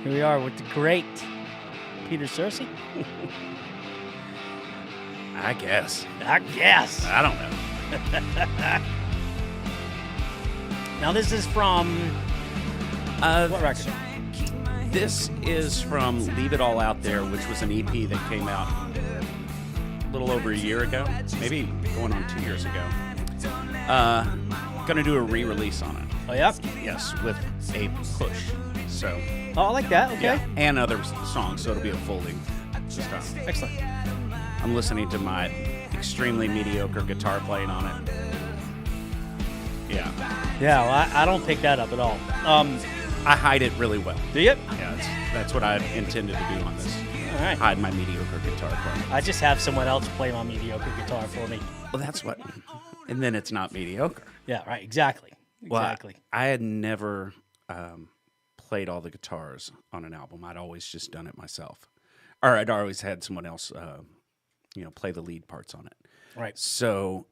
Here we are with the great Peter Searcy. I guess. I guess. I don't know. Now this is from what record? This is from Leave It All Out There, which was an EP that came out a little over a year ago, maybe going on 2 years ago. Going to do a re-release on it. Oh yeah. Yes, with a push. So. Oh, I like that. Okay. Yeah, and other songs, so it'll be a full length stuff. Excellent. I'm listening to my extremely mediocre guitar playing on it. Yeah. Yeah, well, I don't pick that up at all. I hide it really well. Do you? Yeah, that's what I intended to do on this. All right. Hide my mediocre guitar playing. I just have someone else play my mediocre guitar for me. Well, that's what. And then it's not mediocre. Yeah, right. Exactly. Exactly. Well, I had never played all the guitars on an album. I'd always just done it myself. Or I'd always had someone else, play the lead parts on it. Right. So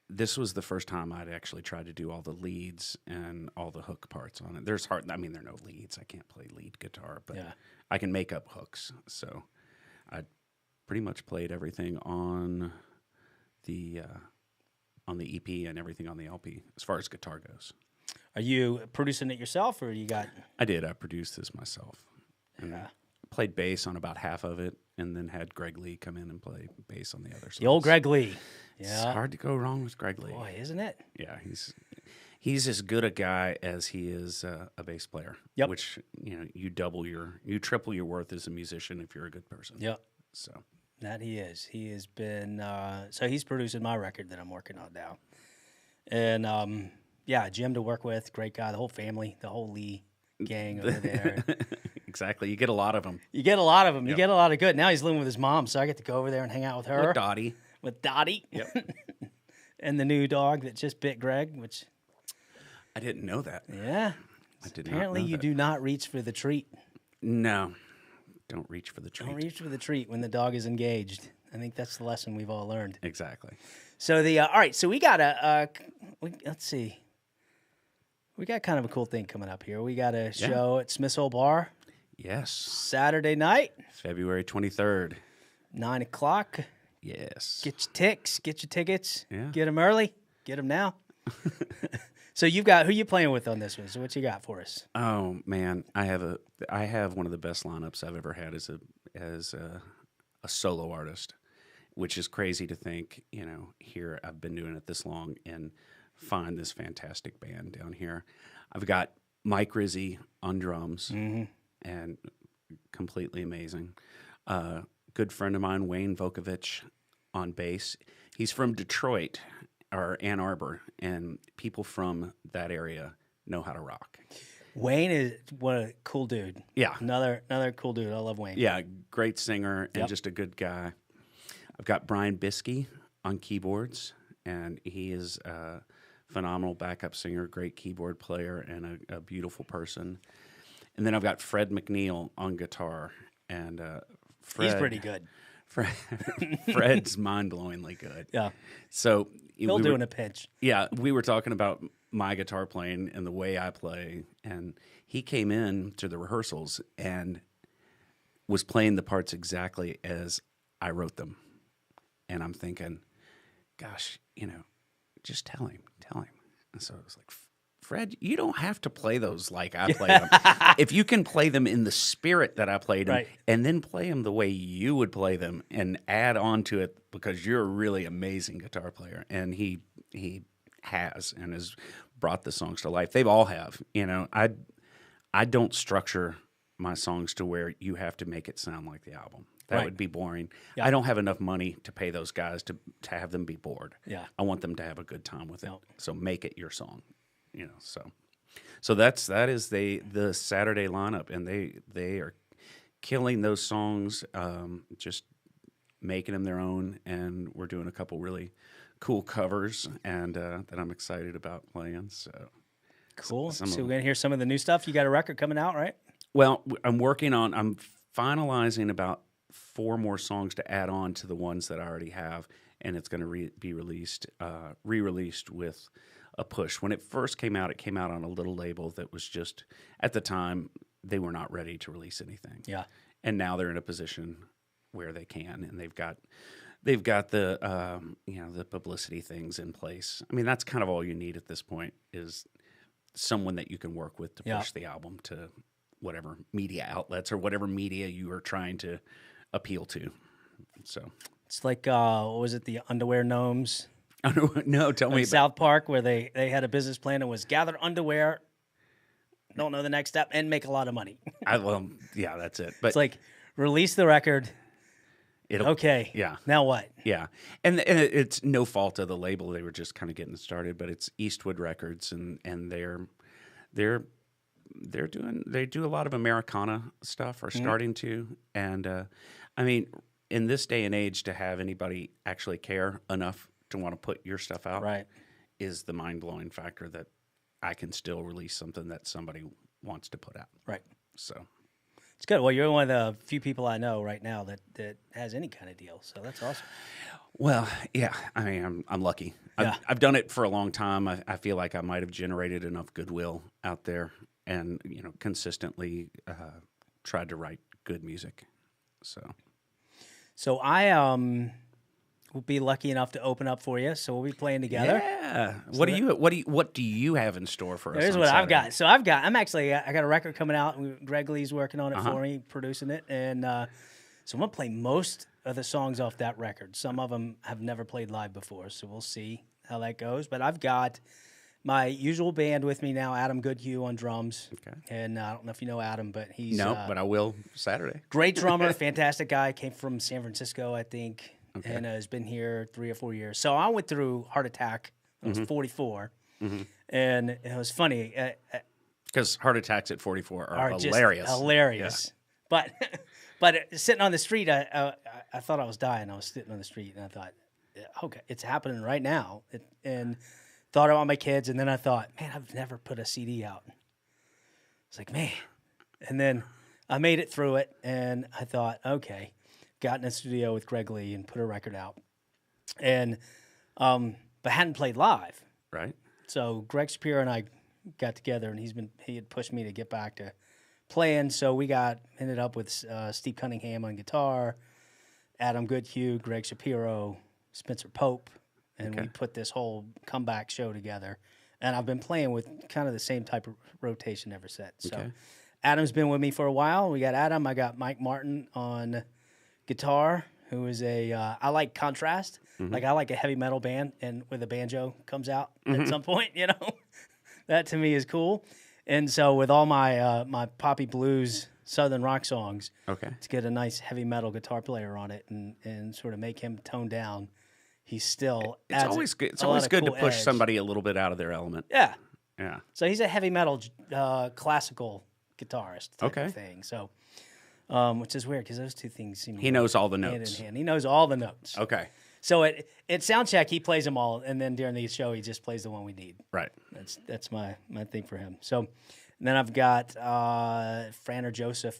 this was the first time I'd actually tried to do all the leads and all the hook parts on it. There are no leads. I can't play lead guitar, but yeah. I can make up hooks. So I pretty much played everything on the EP and everything on the LP as far as guitar goes. Are you producing it yourself, or you got? I did. I produced this myself. And Yeah. played bass on about half of it, and then had Greg Lee come in and play bass on the other side. The old Greg Lee. It's Yeah. hard to go wrong with Greg Lee. Boy, isn't it? Yeah, he's as good a guy as he is a bass player. Yep. Which you triple your worth as a musician if you're a good person. Yep. So That he is. He has been. So he's producing my record that I'm working on now, and Jim to work with, great guy. The whole family, the whole Lee gang over there. exactly, you get a lot of them. You get a lot of them. Yep. You get a lot of good. Now he's living with his mom, so I get to go over there and hang out with her. With Dottie. With Dottie. Yep. And the new dog that just bit Greg, which. I didn't know that. Yeah. I did Apparently, not know you that. do not reach for the treat. No, don't reach for the treat. Don't reach for the treat when the dog is engaged. I think that's the lesson we've all learned. Exactly. So all right. So we got let's see. We got kind of a cool thing coming up here. We got a show at Smiths Olde Bar Yes. Saturday night, February 23rd. 9:00. Yes. Get your tickets. Yeah. Get them early. Get them now. So you've got who you playing with on this one? So what you got for us? Oh man, I have one of the best lineups I've ever had as a solo artist, which is crazy to think. Here I've been doing it this long and find this fantastic band down here. I've got Mike Rizzi on drums, and completely amazing. Good friend of mine, Wayne Vokovich, on bass. He's from Detroit or Ann Arbor, and people from that area know how to rock. Wayne is what a cool dude. Yeah. Another cool dude. I love Wayne. Yeah, great singer and just a good guy. I've got Brian Biskey on keyboards, and he is a phenomenal backup singer, great keyboard player, and a beautiful person. And then I've got Fred McNeil on guitar, and He's pretty good. Fred's mind-blowingly good. Yeah. So He'll do in a pinch. Yeah, we were talking about my guitar playing and the way I play, and he came in to the rehearsals and was playing the parts exactly as I wrote them. And I'm thinking, gosh, just tell him. And so I was like, Fred, you don't have to play those like I play them. If you can play them in the spirit that I played them, Right. and then play them the way you would play them and add on to it, because you're a really amazing guitar player. And he has brought the songs to life. They've all have. I don't structure my songs to where you have to make it sound like the album. That Right. would be boring. Yeah. I don't have enough money to pay those guys to have them be bored. Yeah. I want them to have a good time with it. Yep. So make it your song. So that is the Saturday lineup, and they are killing those songs, just making them their own, and we're doing a couple really cool covers, and that I'm excited about playing. So Cool. some So of we're them. going to hear some of the new stuff. You got a record coming out, right? Well, I'm finalizing about 4 more songs to add on to the ones that I already have, and it's going to be released, re-released with a push. When it first came out, it came out on a little label that was just, at the time, they were not ready to release anything. Yeah. And now they're in a position where they can, and they've got the the publicity things in place. I mean, that's kind of all you need at this point is someone that you can work with to push the album to whatever media outlets or whatever media you are trying to appeal to. So it's like what was it, the Underwear Gnomes? No, tell me about South Park, where they had a business plan and was gather underwear, don't know the next step, and make a lot of money. Yeah, that's it. But it's like release the record. Okay. Yeah. Now what? Yeah. And it's no fault of the label. They were just kind of getting started, but it's Eastwood Records, and they do a lot of Americana stuff, or starting to. And I mean, in this day and age, to have anybody actually care enough to want to put your stuff out, right, is the mind-blowing factor that I can still release something that somebody wants to put out. Right. So it's good. Well, you're one of the few people I know right now that has any kind of deal. So that's awesome. Well, yeah. I mean, I'm lucky. Yeah. I've done it for a long time. I feel like I might have generated enough goodwill out there, and consistently tried to write good music. So I will be lucky enough to open up for you. So we'll be playing together. Yeah. So What do you have in store for us? Here's on what Saturday? I've got. So I got a record coming out. Greg Lee's working on it for me, producing it, and so I'm gonna play most of the songs off that record. Some of them have never played live before, so we'll see how that goes. But I've got my usual band with me now, Adam Goodhue on drums. Okay. And I don't know if you know Adam, but he's but I will Saturday. great drummer, fantastic guy. Came from San Francisco, I think, Okay. and has been here 3 or 4 years. So I went through heart attack when I was 44, and it was funny. Because heart attacks at 44 are Just hilarious. hilarious. But sitting on the street, I thought I was dying. I was sitting on the street, and I thought, okay, it's happening right now. And thought about my kids, and then I thought, man, I've never put a CD out. It's like, man. And then I made it through it, and I thought, okay, got in the studio with Greg Lee and put a record out. And but hadn't played live. Right. So Greg Shapiro and I got together, and he had pushed me to get back to playing. So we ended up with Steve Cunningham on guitar, Adam Goodhue, Greg Shapiro, Spencer Pope, and we put this whole comeback show together. And I've been playing with kind of the same type of rotation ever since. So Adam's been with me for a while. We got Adam. I got Mike Martin on guitar, who is I like contrast. Like I like a heavy metal band, and where the banjo comes out at some point, that to me is cool. And so with all my my poppy blues Southern rock songs, to get a nice heavy metal guitar player on it and sort of make him tone down, he still It's always good. It's always good to push somebody a little bit out of their element. Yeah. Yeah. So he's a heavy metal classical guitarist type of thing. So, which is weird because those two things seem He knows all the hand notes. in hand. He knows all the notes. Okay. So at sound check he plays them all, and then during the show he just plays the one we need. Right. That's my thing for him. So, and then I've got Franner Joseph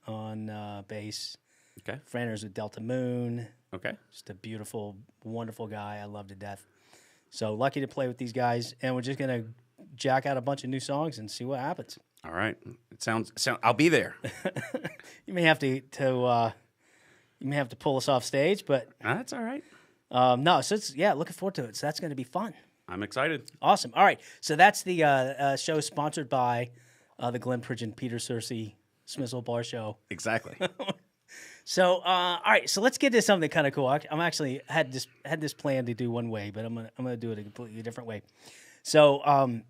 on bass. Okay. Franner's with Delta Moon. Okay. Just a beautiful, wonderful guy I love to death. So lucky to play with these guys, and we're just gonna jack out a bunch of new songs and see what happens. All right. It sounds. I'll be there. You may have to pull us off stage, but That's all right. no. So looking forward to it. So that's going to be fun. I'm excited. Awesome. All right. So that's the show sponsored by the Glenn Pridge and Peter Searcy Smiths Olde Bar show. Exactly. So all right. So let's get to something kind of cool. I'm actually had this plan to do one way, but I'm gonna do it a completely different way. So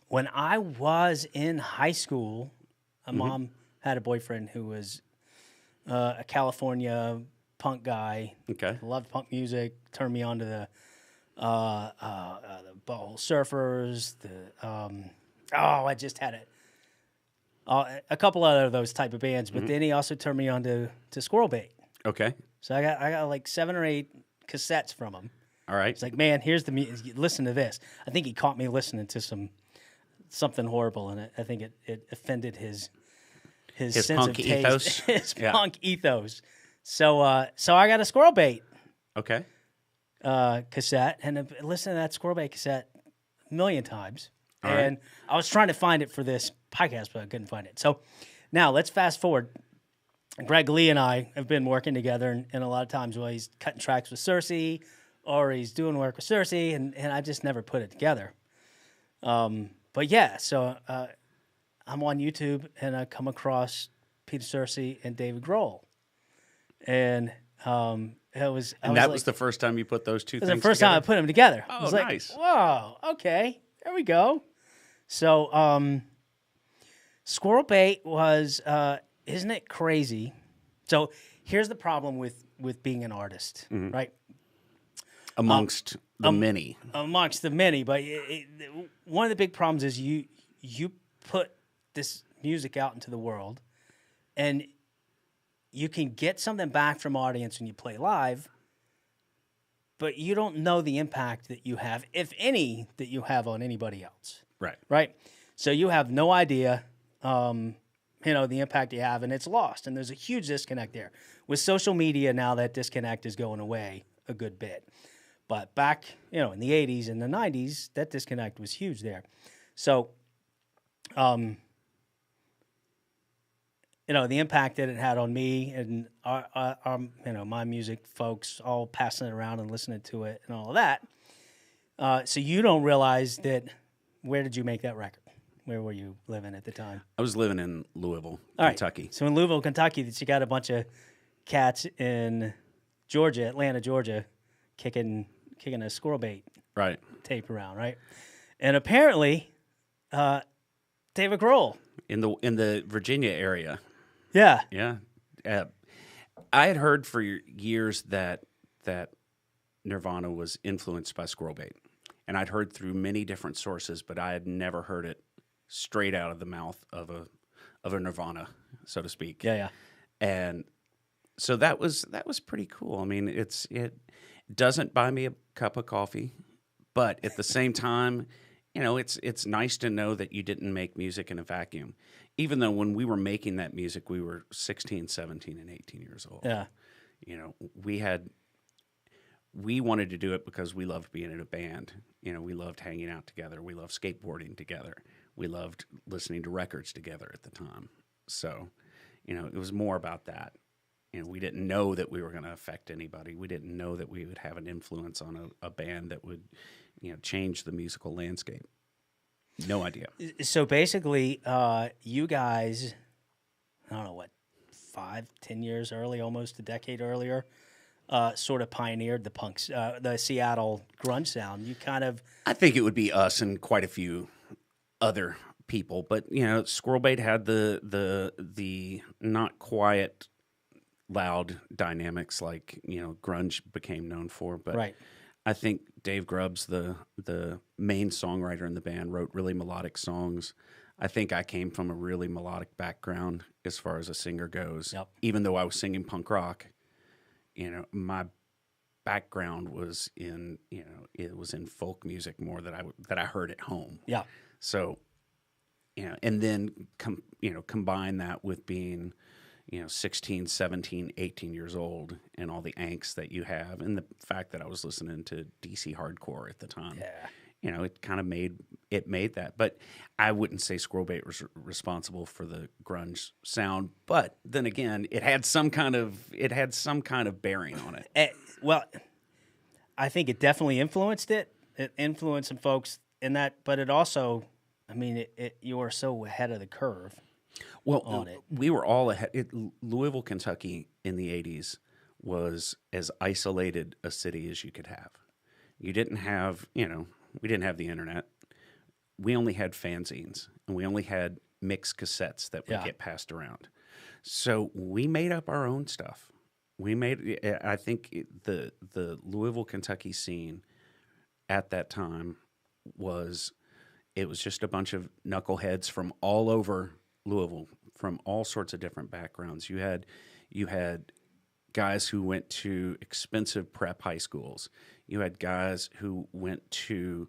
when I was in high school, my mom had a boyfriend who was a California punk guy. Okay. Loved punk music. Turned me on to the Butthole Surfers. I just had it. A couple other of those type of bands, but then he also turned me on to Squirrel Bait. Okay. So I got like 7 or 8 cassettes from him. All right. It's like, man, here's the music. Listen to this. I think he caught me listening to something horrible, and I think it offended his sense punk of taste, ethos? his Yeah. punk ethos. So I got a Squirrel Bait Okay. cassette, and I've listened to that Squirrel Bait cassette a million times. All right. And I was trying to find it for this podcast, but I couldn't find it. So now let's fast forward. Greg Lee and I have been working together, and a lot of times while he's cutting tracks with Searcy or he's doing work with Searcy, and I just never put it together. But yeah, so I'm on YouTube, and I come across Peter Searcy and David Grohl. And was the first time you put those two things together? It was the first time I put them together. Oh, I was nice. Like, whoa, okay, there we go. So Squirrel Bait was, isn't it crazy? So here's the problem with being an artist, right? Amongst the many. Amongst the many, but one of the big problems is you put this music out into the world, and you can get something back from audience when you play live, but you don't know the impact that you have, if any, that you have on anybody else. Right. Right? So you have no idea, the impact you have, and it's lost. And there's a huge disconnect there. With social media now, that disconnect is going away a good bit. But back, in the 80s and the 90s, that disconnect was huge there. So, the impact that it had on me and our my music folks all passing it around and listening to it and all of that. So you don't realize that. Where did you make that record? Where were you living at the time? I was living in Louisville, Kentucky. So in Louisville, Kentucky, you got a bunch of cats in Atlanta, Georgia, kicking a Squirrel Bait tape around, right? And apparently, David Grohl in the Virginia area. Yeah. Yeah. I had heard for years that Nirvana was influenced by Squirrel Bait. And I'd heard through many different sources, but I had never heard it straight out of the mouth of a Nirvana, so to speak. Yeah, yeah. And so that was pretty cool. I mean, it doesn't buy me a cup of coffee, but at the same time, it's nice to know that you didn't make music in a vacuum. Even though when we were making that music, we were 16, 17, and 18 years old. Yeah. We wanted to do it because we loved being in a band. We loved hanging out together. We loved skateboarding together. We loved listening to records together at the time. So, it was more about that. We didn't know that we were going to affect anybody. We didn't know that we would have an influence on a band that would, change the musical landscape. No idea. So basically, you guys, I don't know what, 5-10 years early, almost a decade earlier, sort of pioneered the Seattle grunge sound. You kind of, I think it would be us and quite a few other people, but Squirrel Bait had the not quiet, loud dynamics like grunge became known for. But right. I think Dave Grubbs, the main songwriter in the band, wrote really melodic songs. I think I came from a really melodic background as far as a singer goes. Yep. Even though I was singing punk rock, my background was in it was in folk music more that I heard at home. Yeah. So, and then combine that with being 16, 17, 18 years old and all the angst that you have, and the fact that I was listening to DC hardcore at the time. Yeah. It kind of made that. But I wouldn't say Squirrel Bait was responsible for the grunge sound. But then again, it had some kind of bearing on it. Well, I think it definitely influenced it. It influenced some folks in that, but it also, you were so ahead of the curve. Well, on it. We were all ahead. Louisville, Kentucky in the 80s was as isolated a city as you could have. You didn't have, we didn't have the internet. We only had fanzines, and we only had mixed cassettes that would get passed around. So we made up our own stuff. I think the Louisville, Kentucky scene at that time was just a bunch of knuckleheads from all over Louisville, from all sorts of different backgrounds. You had guys who went to expensive prep high schools. You had guys who went to,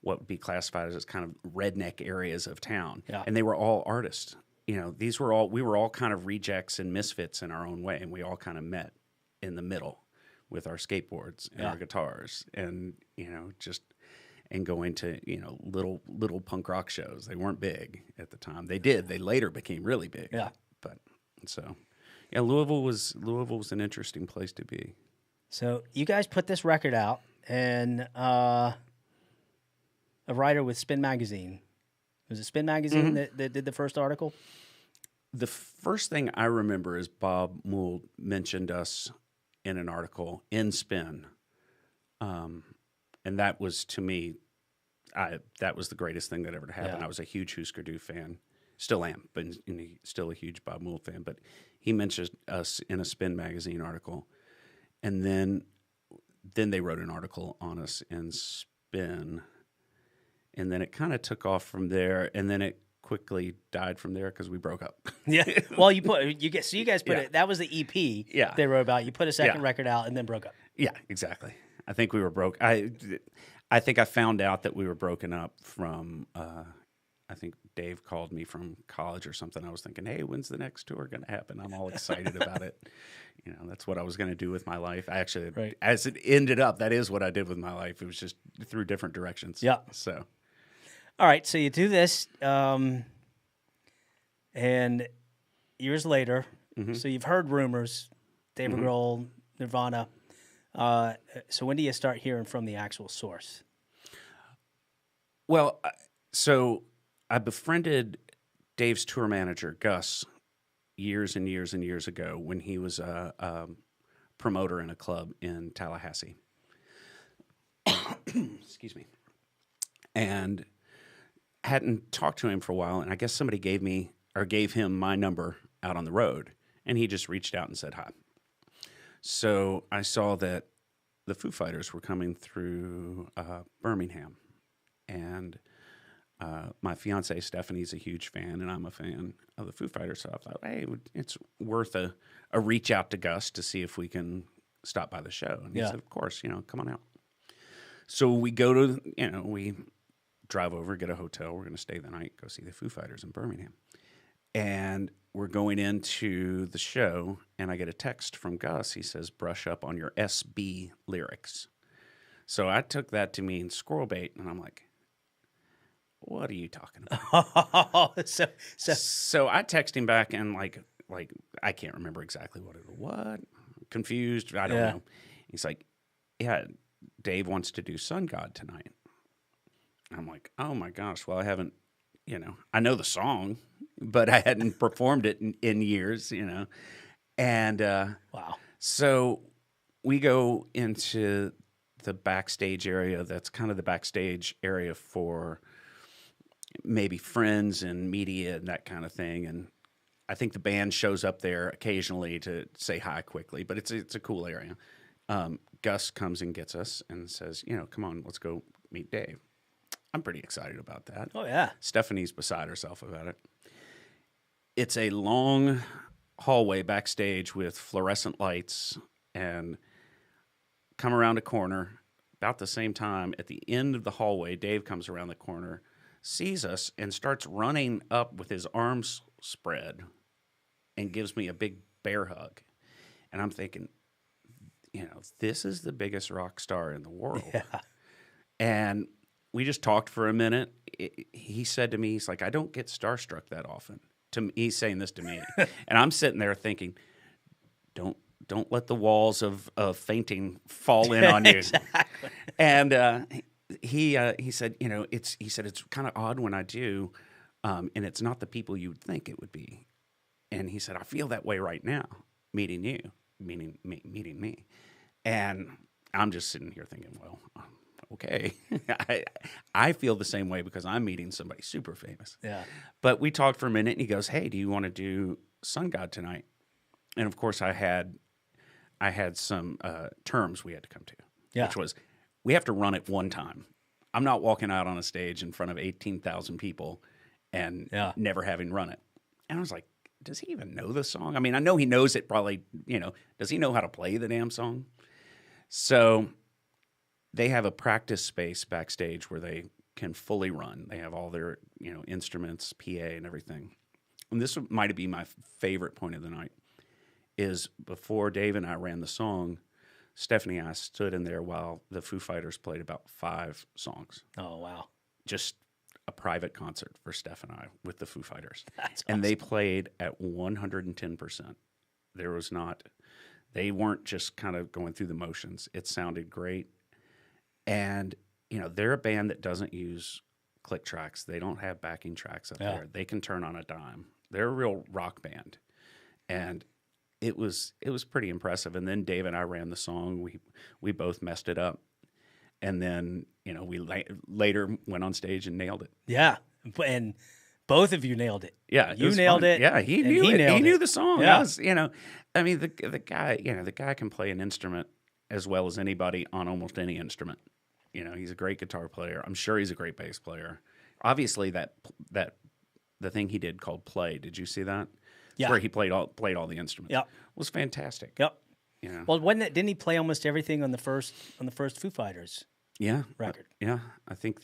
what would be classified as kind of redneck areas of town, and they were all artists. We were all kind of rejects and misfits in our own way, and we all kind of met in the middle with our skateboards and our guitars, and and going to, little punk rock shows. They weren't big at the time. They later became really big. Yeah. But so yeah, Louisville was an interesting place to be. So you guys put this record out, and a writer with Spin Magazine. Was it Spin Magazine that did the first article? The first thing I remember is Bob Mould mentioned us in an article in Spin. And that was, to me, that was the greatest thing that ever happened. Yeah. I was a huge Husker Du fan. Still am, but still a huge Bob Mould fan. But he mentioned us in a Spin Magazine article. And then they wrote an article on us in Spin. And then it kind of took off from there. And then it quickly died from there because we broke up. Yeah. Well, you guys put it. That was the EP. Yeah. They wrote about. You put a second record out and then broke up. Yeah, exactly. I think we were broke. I think I found out that we were broken up from. I think Dave called me from college or something. I was thinking, hey, when's the next tour going to happen? I'm all excited about it. That's what I was going to do with my life. I actually, as it ended up, that is what I did with my life. It was just through different directions. Yeah. So. All right, so you do this, and years later, so you've heard rumors, David Grohl, Nirvana. So when do you start hearing from the actual source? Well, so I befriended Dave's tour manager, Gus, years and years and years ago when he was a promoter in a club in Tallahassee. Excuse me. And hadn't talked to him for a while, and I guess somebody gave him my number out on the road, and he just reached out and said hi. So I saw that the Foo Fighters were coming through Birmingham, and my fiance Stephanie's a huge fan, and I'm a fan of the Foo Fighters, so I thought, hey, it's worth a reach out to Gus to see if we can stop by the show. And he said, of course, come on out. So we go to, we drive over, get a hotel. We're going to stay the night, go see the Foo Fighters in Birmingham. And we're going into the show, and I get a text from Gus. He says, brush up on your SB lyrics. So I took that to mean Squirrel Bait, and I'm like, what are you talking about? So I text him back, and like I can't remember exactly what. Confused, I don't know. He's like, yeah, Dave wants to do Sun God tonight. I'm like, oh my gosh, well, I haven't, I know the song, but I hadn't performed it in years, And wow. So we go into the backstage area. That's kind of the backstage area for maybe friends and media and that kind of thing. And I think the band shows up there occasionally to say hi quickly, but it's a cool area. Gus comes and gets us and says, come on, let's go meet Dave. I'm pretty excited about that. Oh, yeah. Stephanie's beside herself about it. It's a long hallway backstage with fluorescent lights, and come around a corner about the same time. At the end of the hallway, Dave comes around the corner, sees us, and starts running up with his arms spread and gives me a big bear hug. And I'm thinking, this is the biggest rock star in the world. Yeah. And we just talked for a minute. He said to me, he's like, I don't get starstruck that often. He's saying this to me. And I'm sitting there thinking, don't let the walls of fainting fall in on you. Exactly. And he said, it's kind of odd when I do, and it's not the people you would think it would be. And he said, I feel that way right now, meeting you, meeting me. And I'm just sitting here thinking, well, okay. I feel the same way because I'm meeting somebody super famous. Yeah. But we talked for a minute, and he goes, hey, do you want to do Sun God tonight? And, of course, I had some terms we had to come to, which was we have to run it one time. I'm not walking out on a stage in front of 18,000 people and never having run it. And I was like, does he even know the song? I mean, I know he knows it probably, does he know how to play the damn song? So they have a practice space backstage where they can fully run. They have all their, instruments, PA and everything. And this might be my favorite point of the night is before Dave and I ran the song, Stephanie and I stood in there while the Foo Fighters played about 5 songs. Oh, wow. Just a private concert for Steph and I with the Foo Fighters. That's and awesome. they played at 110%. There was not, they weren't just kind of going through the motions. It sounded great. And, you know, they're a band that doesn't use click tracks. They don't have backing tracks up there. They can turn on a dime. They're a real rock band. And it was pretty impressive. And then Dave and I ran the song. We both messed it up. And then, you know, we later went on stage and nailed it. Yeah. And both of you nailed it. Yeah. You nailed fun. it. Yeah, he knew it. He knew the song. Yeah. I was, you know, I mean, the guy, you know, the guy can play an instrument as well as anybody on almost any instrument. You know, he's a great guitar player. I'm sure he's a great bass player. Obviously, that the thing he did called Play. Did you see that? Yeah. Where he played all the instruments. Yep. Was fantastic. Yep. Yeah. Well, didn't he play almost everything on the first Foo Fighters record? Yeah. I think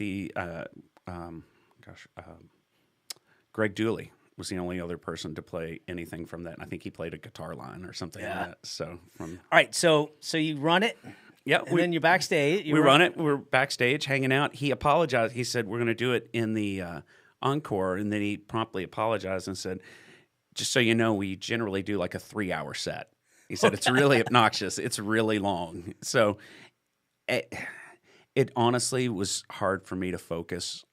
Greg Dooley was the only other person to play anything from that. And I think he played a guitar line or something like that. So all right, so you run it. Yeah, and then you're backstage. We run it. We're backstage hanging out. He apologized. He said, we're going to do it in the encore. And then he promptly apologized and said, just so you know, we generally do like a 3-hour set. He said, it's really obnoxious. It's really long. So it honestly was hard for me to focus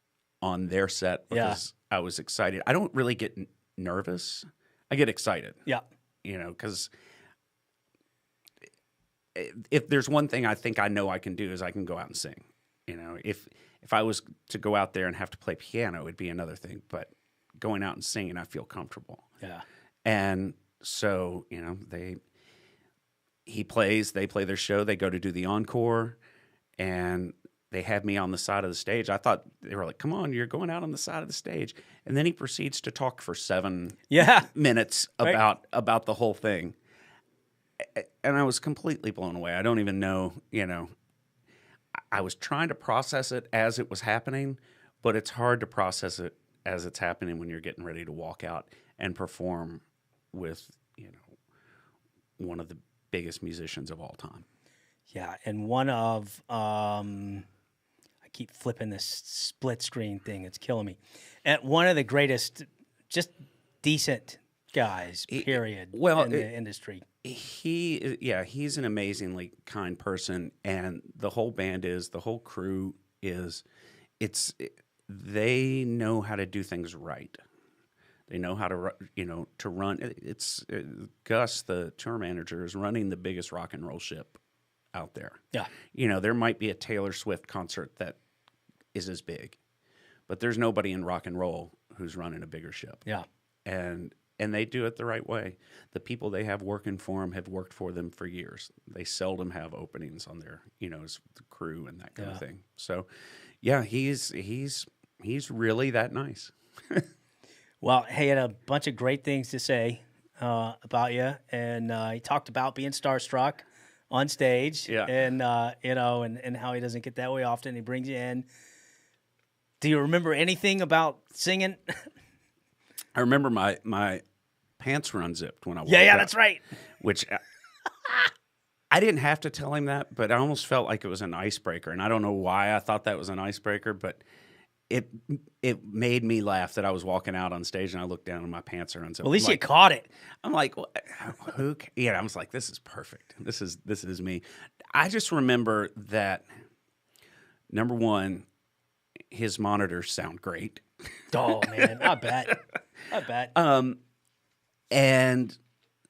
on their set because I was excited. I don't really get nervous. I get excited. Yeah. You know, because if there's one thing I think I know I can do is I can go out and sing. You know, if I was to go out there and have to play piano, it'd be another thing. But going out and singing, I feel comfortable. Yeah. And so, you know, they play their show, they go to do the encore, and they have me on the side of the stage. I thought they were like, come on, you're going out on the side of the stage. And then he proceeds to talk for 7 minutes about the whole thing. And I was completely blown away. I don't even know, you know, I was trying to process it as it was happening, but it's hard to process it as it's happening when you're getting ready to walk out and perform with, you know, one of the biggest musicians of all time. Yeah, and one of I keep flipping this split screen thing. It's killing me. And one of the greatest, just decent guys, period, in the industry. He's an amazingly kind person, and the whole crew is, they know how to do things right. They know how to, you know, to run. It's Gus, the tour manager, is running the biggest rock and roll ship out there. Yeah. You know, there might be a Taylor Swift concert that is as big, but there's nobody in rock and roll who's running a bigger ship. Yeah. And they do it the right way. The people they have working for them have worked for them for years. They seldom have openings on their, you know, as the crew and that kind of thing. So, yeah, he's really that nice. Well, he had a bunch of great things to say about you, and he talked about being starstruck on stage, and you know, and how he doesn't get that way often. He brings you in. Do you remember anything about singing? I remember my pants were unzipped when I walked Yeah, out, that's right. Which I didn't have to tell him that, but I almost felt like it was an icebreaker, and I don't know why I thought that was an icebreaker, but it made me laugh that I was walking out on stage and I looked down and my pants are unzipped. Well, at least you caught it. I'm like, well, I was like, this is perfect. This is me. I just remember that, number one, his monitors sound great. Oh man, I bet. And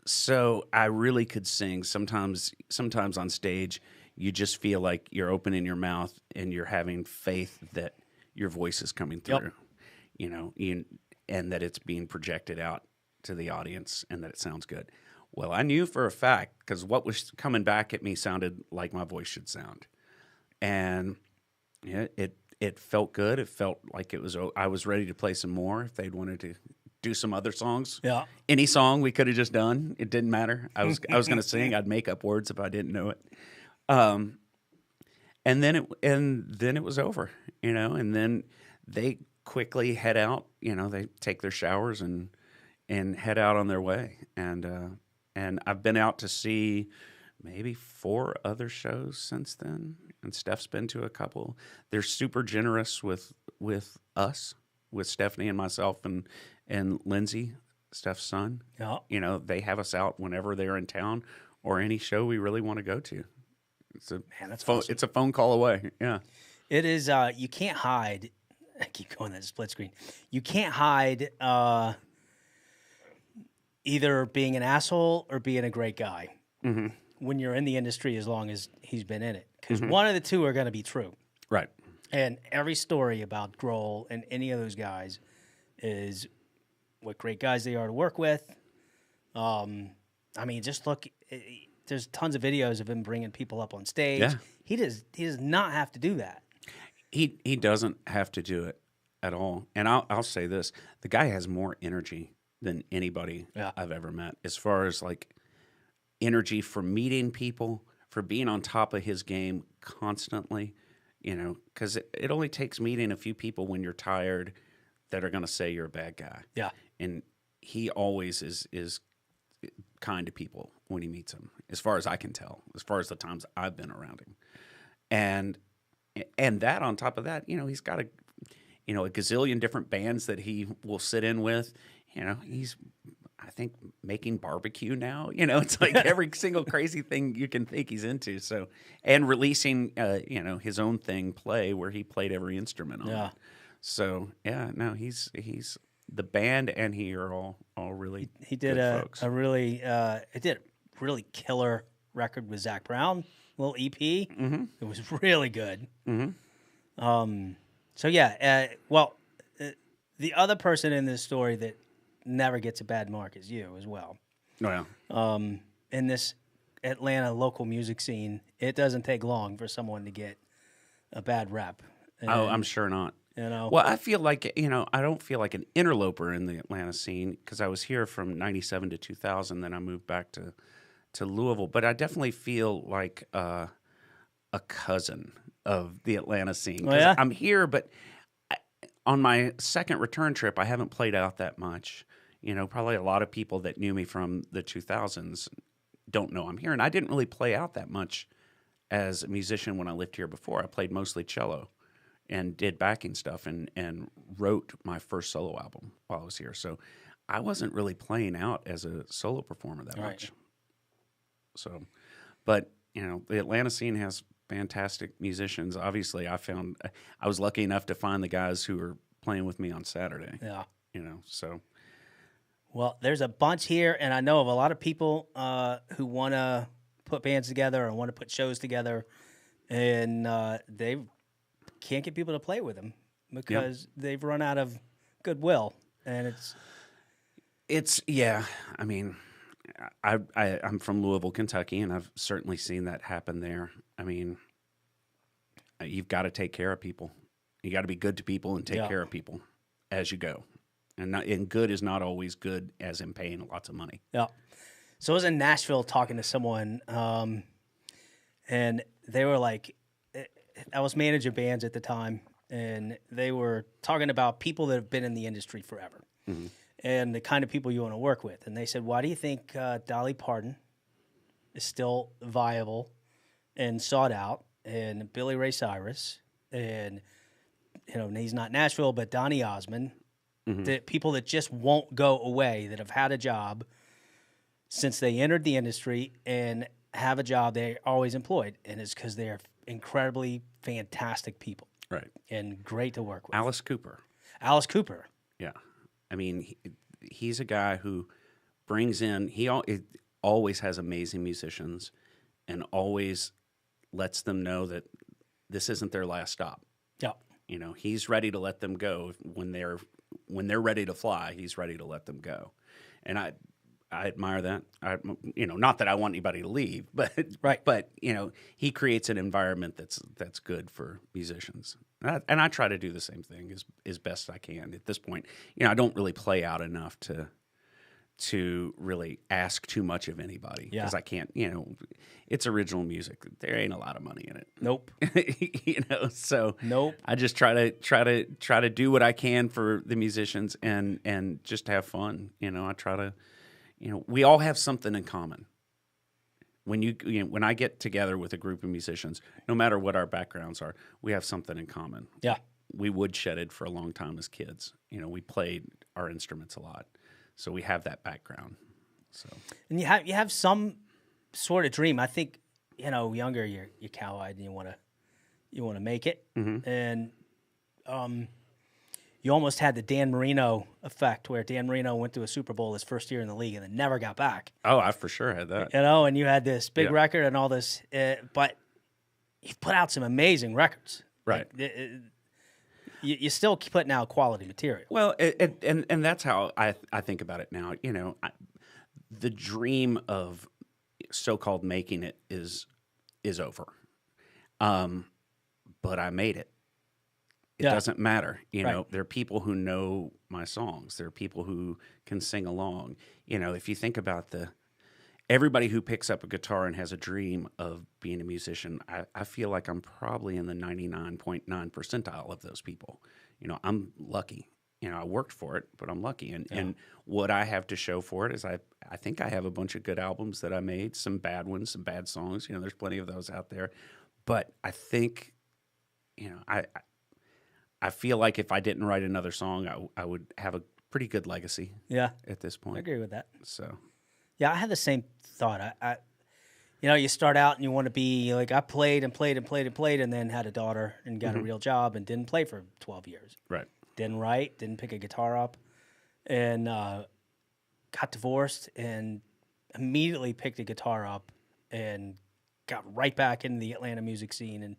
so I really could sing. Sometimes on stage, you just feel like you're opening your mouth and you're having faith that your voice is coming through, you know, and that it's being projected out to the audience and that it sounds good. Well, I knew for a fact, because what was coming back at me sounded like my voice should sound. And it felt good. It felt like I was ready to play some more if they'd wanted to do some other songs. Yeah. Any song we could have just done. It didn't matter. I was going to sing. I'd make up words if I didn't know it. And then it was over, you know, and then they quickly head out, you know, they take their showers and head out on their way. And I've been out to see maybe 4 other shows since then, and Steph's been to a couple. They're super generous with us, with Stephanie and myself and Lindsay, Steph's son. Yeah. You know, they have us out whenever they're in town or any show we really want to go to. It's a awesome. It's a phone call away. Yeah. It is. You can't hide. I keep going that split screen. You can't hide either being an asshole or being a great guy when you're in the industry, as long as he's been in it. Because one of the two are going to be true. Right. And every story about Grohl and any of those guys is what great guys they are to work with. I mean, just look. There's tons of videos of him bringing people up on stage. Yeah. He does not have to do that. He doesn't have to do it at all. And I'll say this: the guy has more energy than anybody I've ever met, as far as like energy for meeting people, for being on top of his game constantly. You know, because it only takes meeting a few people when you're tired that are going to say you're a bad guy. Yeah, and he always is kind to people when he meets them, as far as I can tell, as far as the times I've been around him. And that on top of that, you know, he's got a gazillion different bands that he will sit in with. You know, he's, I think, making barbecue now. You know, it's like every single crazy thing you can think he's into. So, and releasing, you know, his own thing, Play, where he played every instrument on it. So, yeah, no, he's the band and he are all really he did good folks. a really killer record with Zach Brown, little EP. Mm-hmm. It was really good. Mm-hmm. So yeah, the other person in this story that never gets a bad mark is you as well. Oh, yeah. In this Atlanta local music scene, it doesn't take long for someone to get a bad rep. And, I'm sure not. You know, well, I feel like, you know, I don't feel like an interloper in the Atlanta scene because I was here from 97 to 2000. Then I moved back to Louisville. But I definitely feel like a cousin of the Atlanta scene. Oh, yeah? I'm here, but on my second return trip, I haven't played out that much. You know, probably a lot of people that knew me from the 2000s don't know I'm here. And I didn't really play out that much as a musician when I lived here before. I played mostly cello and did backing stuff and wrote my first solo album while I was here. So I wasn't really playing out as a solo performer that much. So, but, you know, the Atlanta scene has fantastic musicians. Obviously, I was lucky enough to find the guys who were playing with me on Saturday. Yeah. You know, so. Well, there's a bunch here, and I know of a lot of people who want to put bands together and want to put shows together, and they can't get people to play with them because they've run out of goodwill, and it's yeah. I mean, I'm from Louisville, Kentucky, and I've certainly seen that happen there. I mean, you've got to take care of people. You got to be good to people and take care of people as you go. And good is not always good as in paying lots of money. Yeah. So I was in Nashville talking to someone, and they were like, I was managing bands at the time, and they were talking about people that have been in the industry forever and the kind of people you want to work with. And they said, why do you think Dolly Parton is still viable and sought out, and Billy Ray Cyrus, and, you know, he's not Nashville, but Donny Osmond, the people that just won't go away, that have had a job since they entered the industry and have a job they're always employed, and it's because they're incredibly fantastic people, right? And great to work with. Alice Cooper. Yeah, I mean, he's a guy who brings in. He always has amazing musicians, and always lets them know that this isn't their last stop. Yeah, you know, he's ready to let them go when they're ready to fly. He's ready to let them go, and I admire that. Not that I want anybody to leave, but right. But you know, he creates an environment that's good for musicians, and I try to do the same thing as best I can. At this point, you know, I don't really play out enough to really ask too much of anybody because I can't. You know, it's original music. There ain't a lot of money in it. Nope. You know, so nope. I just try to do what I can for the musicians and just have fun. You know, I try to. You know, we all have something in common. when I get together with a group of musicians, no matter what our backgrounds are, we have something in common. Yeah. We woodshedded for a long time as kids. We played our instruments a lot, so we have that background. So, and you have some sort of dream. I think younger, you're cow-eyed and you want to make it, and you almost had the Dan Marino effect, where Dan Marino went to a Super Bowl his first year in the league and then never got back. Oh, I for sure had that. And you had this big record and all this, but you've put out some amazing records, right? You're still putting out quality material. Well, and that's how I think about it now. The dream of so-called making it is over, but I made it. It doesn't matter. There are people who know my songs. There are people who can sing along. If you think about everybody who picks up a guitar and has a dream of being a musician, I feel like I'm probably in the 99.9 percentile of those people. I'm lucky. I worked for it, but I'm lucky. And what I have to show for it is I think I have a bunch of good albums that I made, some bad ones, some bad songs. There's plenty of those out there. But I think, I feel like if I didn't write another song, I would have a pretty good legacy. Yeah, at this point, I agree with that. So, yeah, I had the same thought. You start out and you want to be like, I played and played and played and played, and then had a daughter and got a real job and didn't play for 12 years. Right. Didn't write, didn't pick a guitar up, and got divorced and immediately picked a guitar up and got right back into the Atlanta music scene. And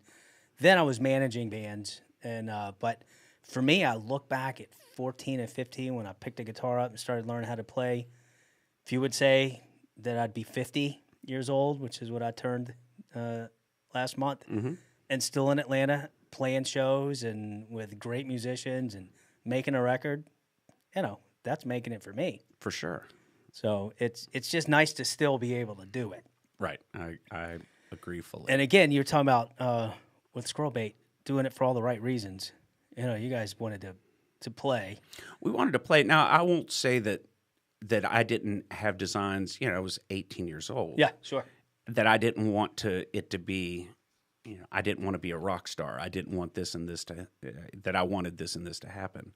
then I was managing bands. And but for me, I look back at 14 and 15 when I picked a guitar up and started learning how to play. If you would say that I'd be 50 years old, which is what I turned last month, and still in Atlanta playing shows and with great musicians and making a record, that's making it for me. For sure. So it's just nice to still be able to do it. Right. I agree fully. And again, you were talking about with Squirrel Bait, doing it for all the right reasons. You guys wanted to play. We wanted to play. Now, I won't say that I didn't have designs. I was 18 years old. Yeah, sure. That I didn't want it to be, I didn't want to be a rock star. I didn't want this and this that I wanted this and this to happen.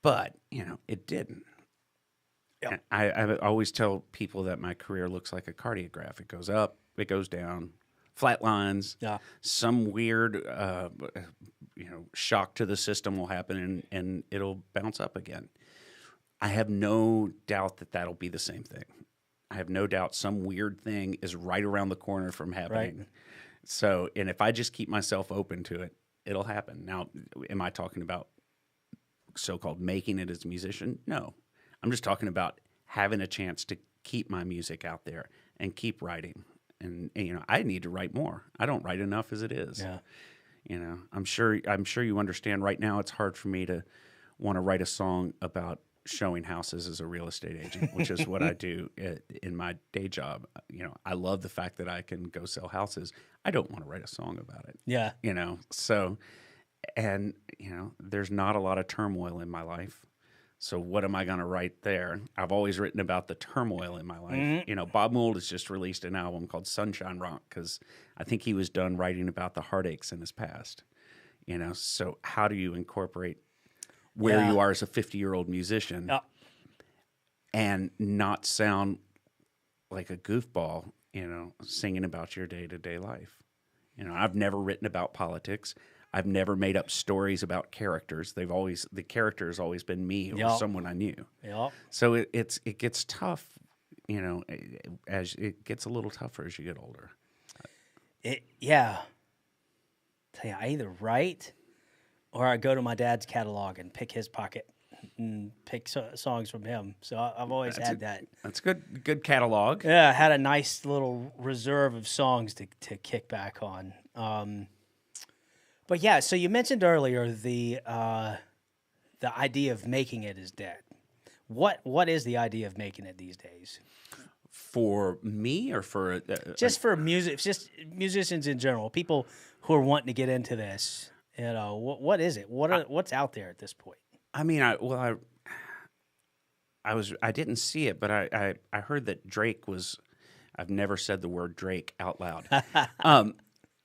But, it didn't. Yeah. I always tell people that my career looks like a cardiograph. It goes up, it goes down, flat lines. Yeah. Some weird, shock to the system will happen and it'll bounce up again. I have no doubt that that'll be the same thing. I have no doubt some weird thing is right around the corner from happening. Right. So, and if I just keep myself open to it, it'll happen. Now, am I talking about so-called making it as a musician? No. I'm just talking about having a chance to keep my music out there and keep writing. And I need to write more. I don't write enough as it is. Yeah. I'm sure you understand right now it's hard for me to want to write a song about showing houses as a real estate agent, which is what I do in my day job. I love the fact that I can go sell houses. I don't want to write a song about it. Yeah. So, and there's not a lot of turmoil in my life. So what am I going to write there? I've always written about the turmoil in my life. Mm-hmm. Bob Mould has just released an album called Sunshine Rock because I think he was done writing about the heartaches in his past. So how do you incorporate where you are as a 50-year-old musician and not sound like a goofball, singing about your day-to-day life? I've never written about politics. I've never made up stories about characters. The character has always been me or someone I knew. Yep. So it gets tough, as it gets a little tougher as you get older. Tell you, I either write or I go to my dad's catalog and pick his pocket and pick songs from him. So I've always had that. That's good catalog. Yeah, I had a nice little reserve of songs to kick back on. But yeah, so you mentioned earlier the idea of making it is dead. What is the idea of making it these days? For me or for just for music, just musicians in general, people who are wanting to get into this. What is it? What's out there at this point? I mean, I didn't see it, but I heard that Drake was. I've never said the word Drake out loud.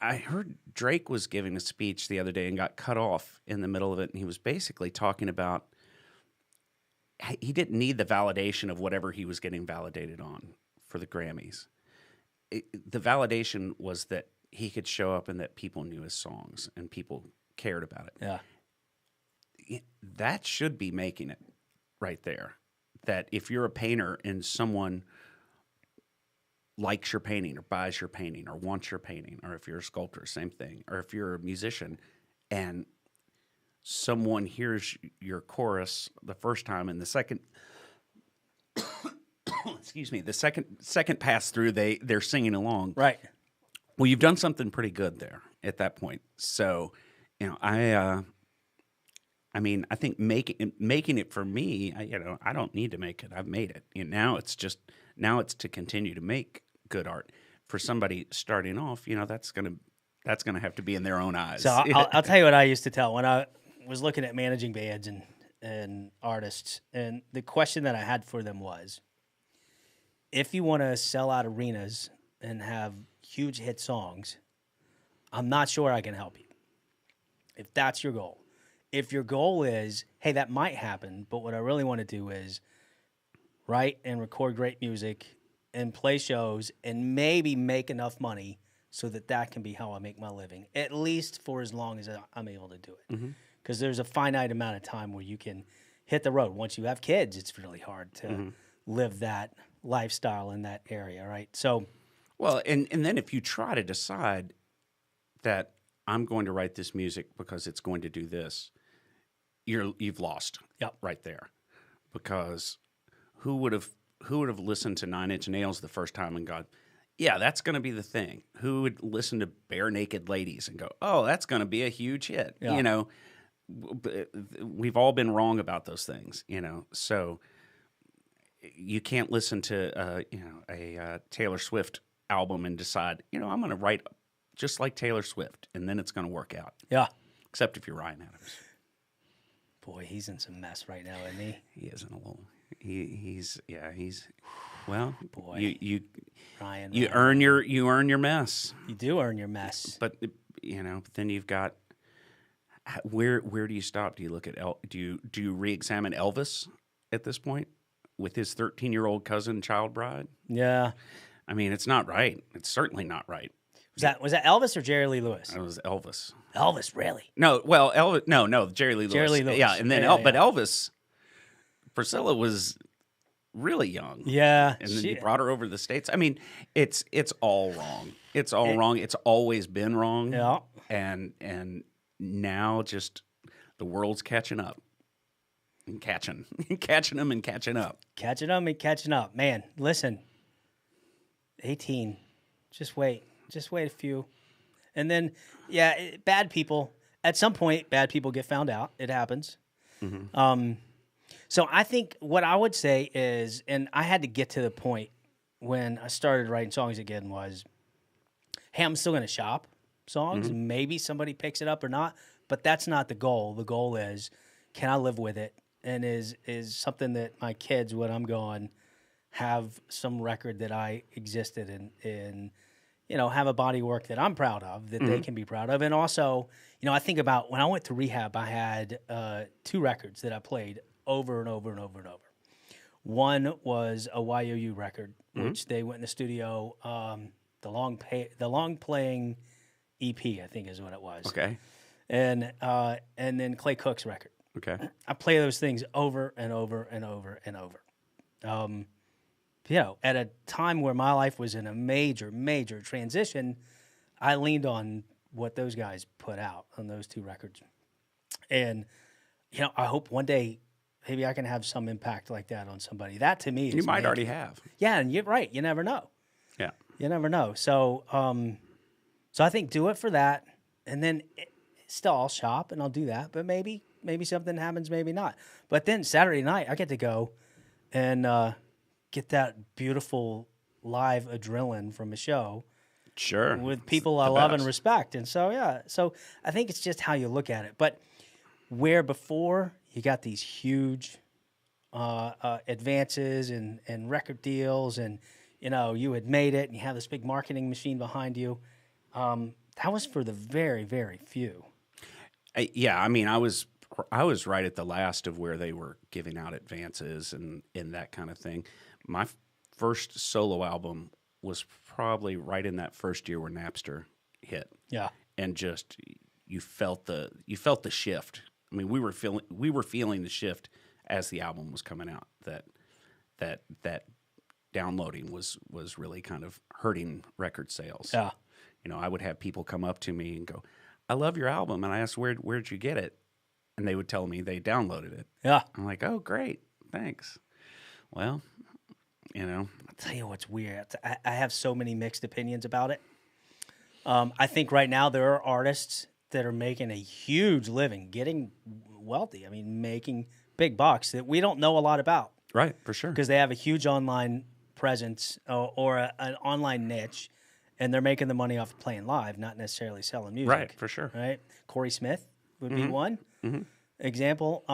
I heard Drake was giving a speech the other day and got cut off in the middle of it, and he was basically talking about he didn't need the validation of whatever he was getting validated on for the Grammys. The validation was that he could show up and that people knew his songs and people cared about it. Yeah. That should be making it right there. That if you're a painter and someone likes your painting or buys your painting or wants your painting, or if you're a sculptor, same thing, or if you're a musician and someone hears your chorus the first time and the second excuse me, the second pass through they're singing along. Right. Well, you've done something pretty good there at that point. So, I mean, I think making it for me, I don't need to make it. I've made it. Now it's to continue to make good art. For somebody starting off, that's gonna have to be in their own eyes. So I'll tell you what I used to tell when I was looking at managing bands and artists, and the question that I had for them was, if you want to sell out arenas and have huge hit songs, I'm not sure I can help you. If that's your goal. If your goal is, hey, that might happen, but what I really want to do is write and record great music and play shows and maybe make enough money so that can be how I make my living, at least for as long as I'm able to do it. Because there's a finite amount of time where you can hit the road. Once you have kids, it's really hard to live that lifestyle in that area, right? So, well, and then if you try to decide that I'm going to write this music because it's going to do this, you've lost. Yep. Right there, because who would have listened to Nine Inch Nails the first time and gone, yeah, that's going to be the thing? Who would listen to Bare Naked Ladies and go, oh, that's going to be a huge hit? Yeah. We've all been wrong about those things. So you can't listen to a Taylor Swift album and decide, I'm going to write just like Taylor Swift, and then it's going to work out. Yeah. Except if you're Ryan Adams. Boy, he's in some mess right now, isn't he? He is in a little. He's well. Boy, Ryan, you earn your mess. You do earn your mess. But then you've got where do you stop? Do you look at do you re-examine Elvis at this point with his 13-year-old cousin child bride? Yeah. I mean, it's not right. It's certainly not right. Was that Elvis or Jerry Lee Lewis? It was Elvis. Elvis, really? No, well, Elvis. No, Jerry Lee Lewis. Jerry Lee Lewis. Yeah, and then but Elvis, Priscilla was really young. Yeah, and then he brought her over to the States. I mean, it's all wrong. It's all wrong. It's always been wrong. Yeah, and now just the world's catching up. And catching them and catching up. Catching them and catching up. Man, listen. 18. Just wait a few. And then, bad people, at some point, bad people get found out. It happens. So I think what I would say is, and I had to get to the point when I started writing songs again was, hey, I'm still going to shop songs. Maybe somebody picks it up or not, but that's not the goal. The goal is, can I live with it? And is something that my kids, when I'm gone, have some record that I existed in have a body of work that I'm proud of, that they can be proud of. And also, I think about when I went to rehab, I had 2 records that I played over and over and over and over. One was a YOU record, which they went in the studio, the long playing EP, I think is what it was. Okay. And then Clay Cook's record. Okay. I play those things over and over and over and over. At a time where my life was in a major, major transition, I leaned on what those guys put out on those 2 records. And, I hope one day maybe I can have some impact like that on somebody. That to me is you might already have. Yeah, and you're right. You never know. Yeah. You never know. So I think do it for that. And then still I'll shop and I'll do that. But maybe something happens, maybe not. But then Saturday night I get to go and get that beautiful live adrenaline from a show. Sure. With people I love and respect. And so, so I think it's just how you look at it. But where before you got these huge advances and record deals and, you had made it and you have this big marketing machine behind you. That was for the very, very few. Yeah, I mean, I was right at the last of where they were giving out advances and that kind of thing. My first solo album was probably right in that first year where Napster hit. Yeah. And just you felt the shift. I mean, we were feeling the shift as the album was coming out. That downloading was really kind of hurting record sales. Yeah. I would have people come up to me and go, "I love your album," and I asked, "Where'd you get it?" And they would tell me they downloaded it. Yeah. I'm like, "Oh, great, thanks." Well, I'll tell you what's weird. I have so many mixed opinions about it. I think right now there are artists that are making a huge living, getting wealthy. I mean, making big bucks that we don't know a lot about. Right, for sure. Because they have a huge online presence or an online niche, and they're making the money off of playing live, not necessarily selling music. Right, for sure. Right? Corey Smith would be one example.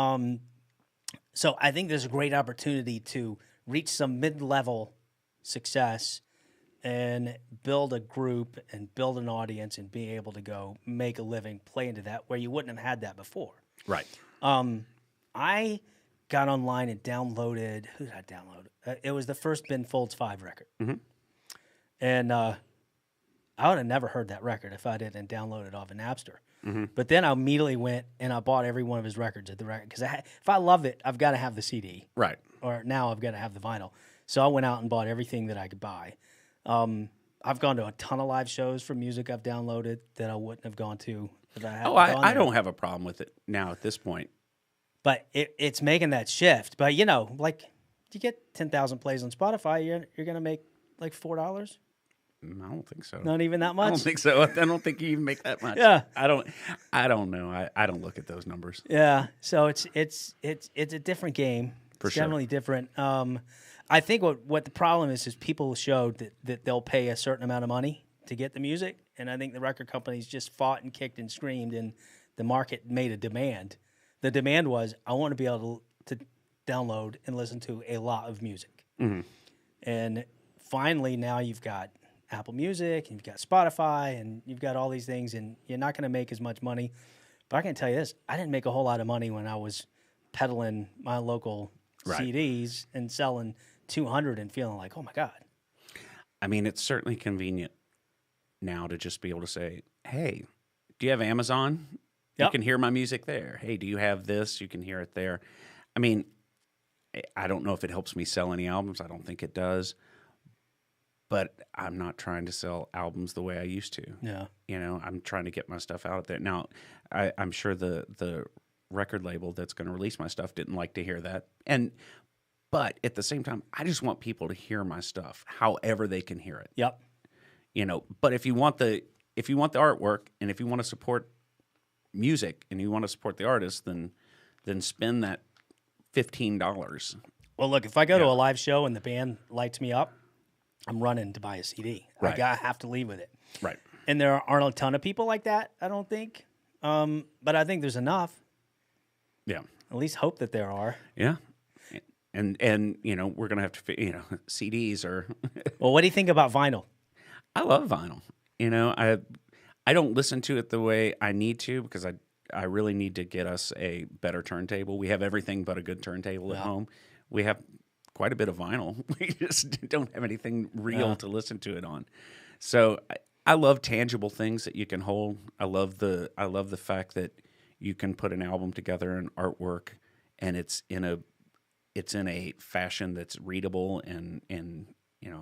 So I think there's a great opportunity to reach some mid-level success and build a group and build an audience and be able to go make a living, play into that where you wouldn't have had that before. Right. I got online and downloaded. Who did I download? It was the first Ben Folds 5 record. And I would have never heard that record if I didn't download it off of Napster. But then I immediately went and I bought every one of his records at the record. Because if I love it, I've got to have the CD. Right. Or now I've got to have the vinyl. So I went out and bought everything that I could buy. I've gone to a ton of live shows for music I've downloaded that I wouldn't have gone to if I hadn't gone I there. don't have a problem with it now at this point. But it's making that shift. But, like you get 10,000 plays on Spotify, you're going to make like $4? I don't think so. Not even that much? I don't think so. I don't think you even make that much. Yeah. I don't know. I don't look at those numbers. Yeah. So it's a different game. It's sure. definitely different. I think what the problem is people showed that they'll pay a certain amount of money to get the music. And I think the record companies just fought and kicked and screamed, and the market made a demand. The demand was, I want to be able to download and listen to a lot of music. And finally, now you've got Apple Music, and you've got Spotify, and you've got all these things, and you're not going to make as much money. But I can tell you this, I didn't make a whole lot of money when I was peddling my local CDs and selling 200 and feeling like, oh, my God. I mean, it's certainly convenient now to just be able to say, hey, do you have Amazon? You can hear my music there. Hey, do you have this? You can hear it there. I mean, I don't know if it helps me sell any albums. I don't think it does. But I'm not trying to sell albums the way I used to. Yeah. I'm trying to get my stuff out there. Now, I'm sure the record label that's going to release my stuff didn't like to hear that. But at the same time, I just want people to hear my stuff however they can hear it. Yep. But if you want the artwork, and if you want to support music and you want to support the artist, then spend that $15. Well, look, if I go to a live show and the band lights me up, I'm running to buy a CD. Right. I have to leave with it. Right. And there aren't a ton of people like that, I don't think. But I think there's enough. Yeah. At least hope that there are. Yeah. And we're going to have to, CDs are... Well, what do you think about vinyl? I love vinyl. I don't listen to it the way I need to, because I really need to get us a better turntable. We have everything but a good turntable at home. We have quite a bit of vinyl. We just don't have anything real to listen to it on. So I love tangible things that you can hold. I love the fact that you can put an album together, an artwork, and it's in a fashion that's readable, and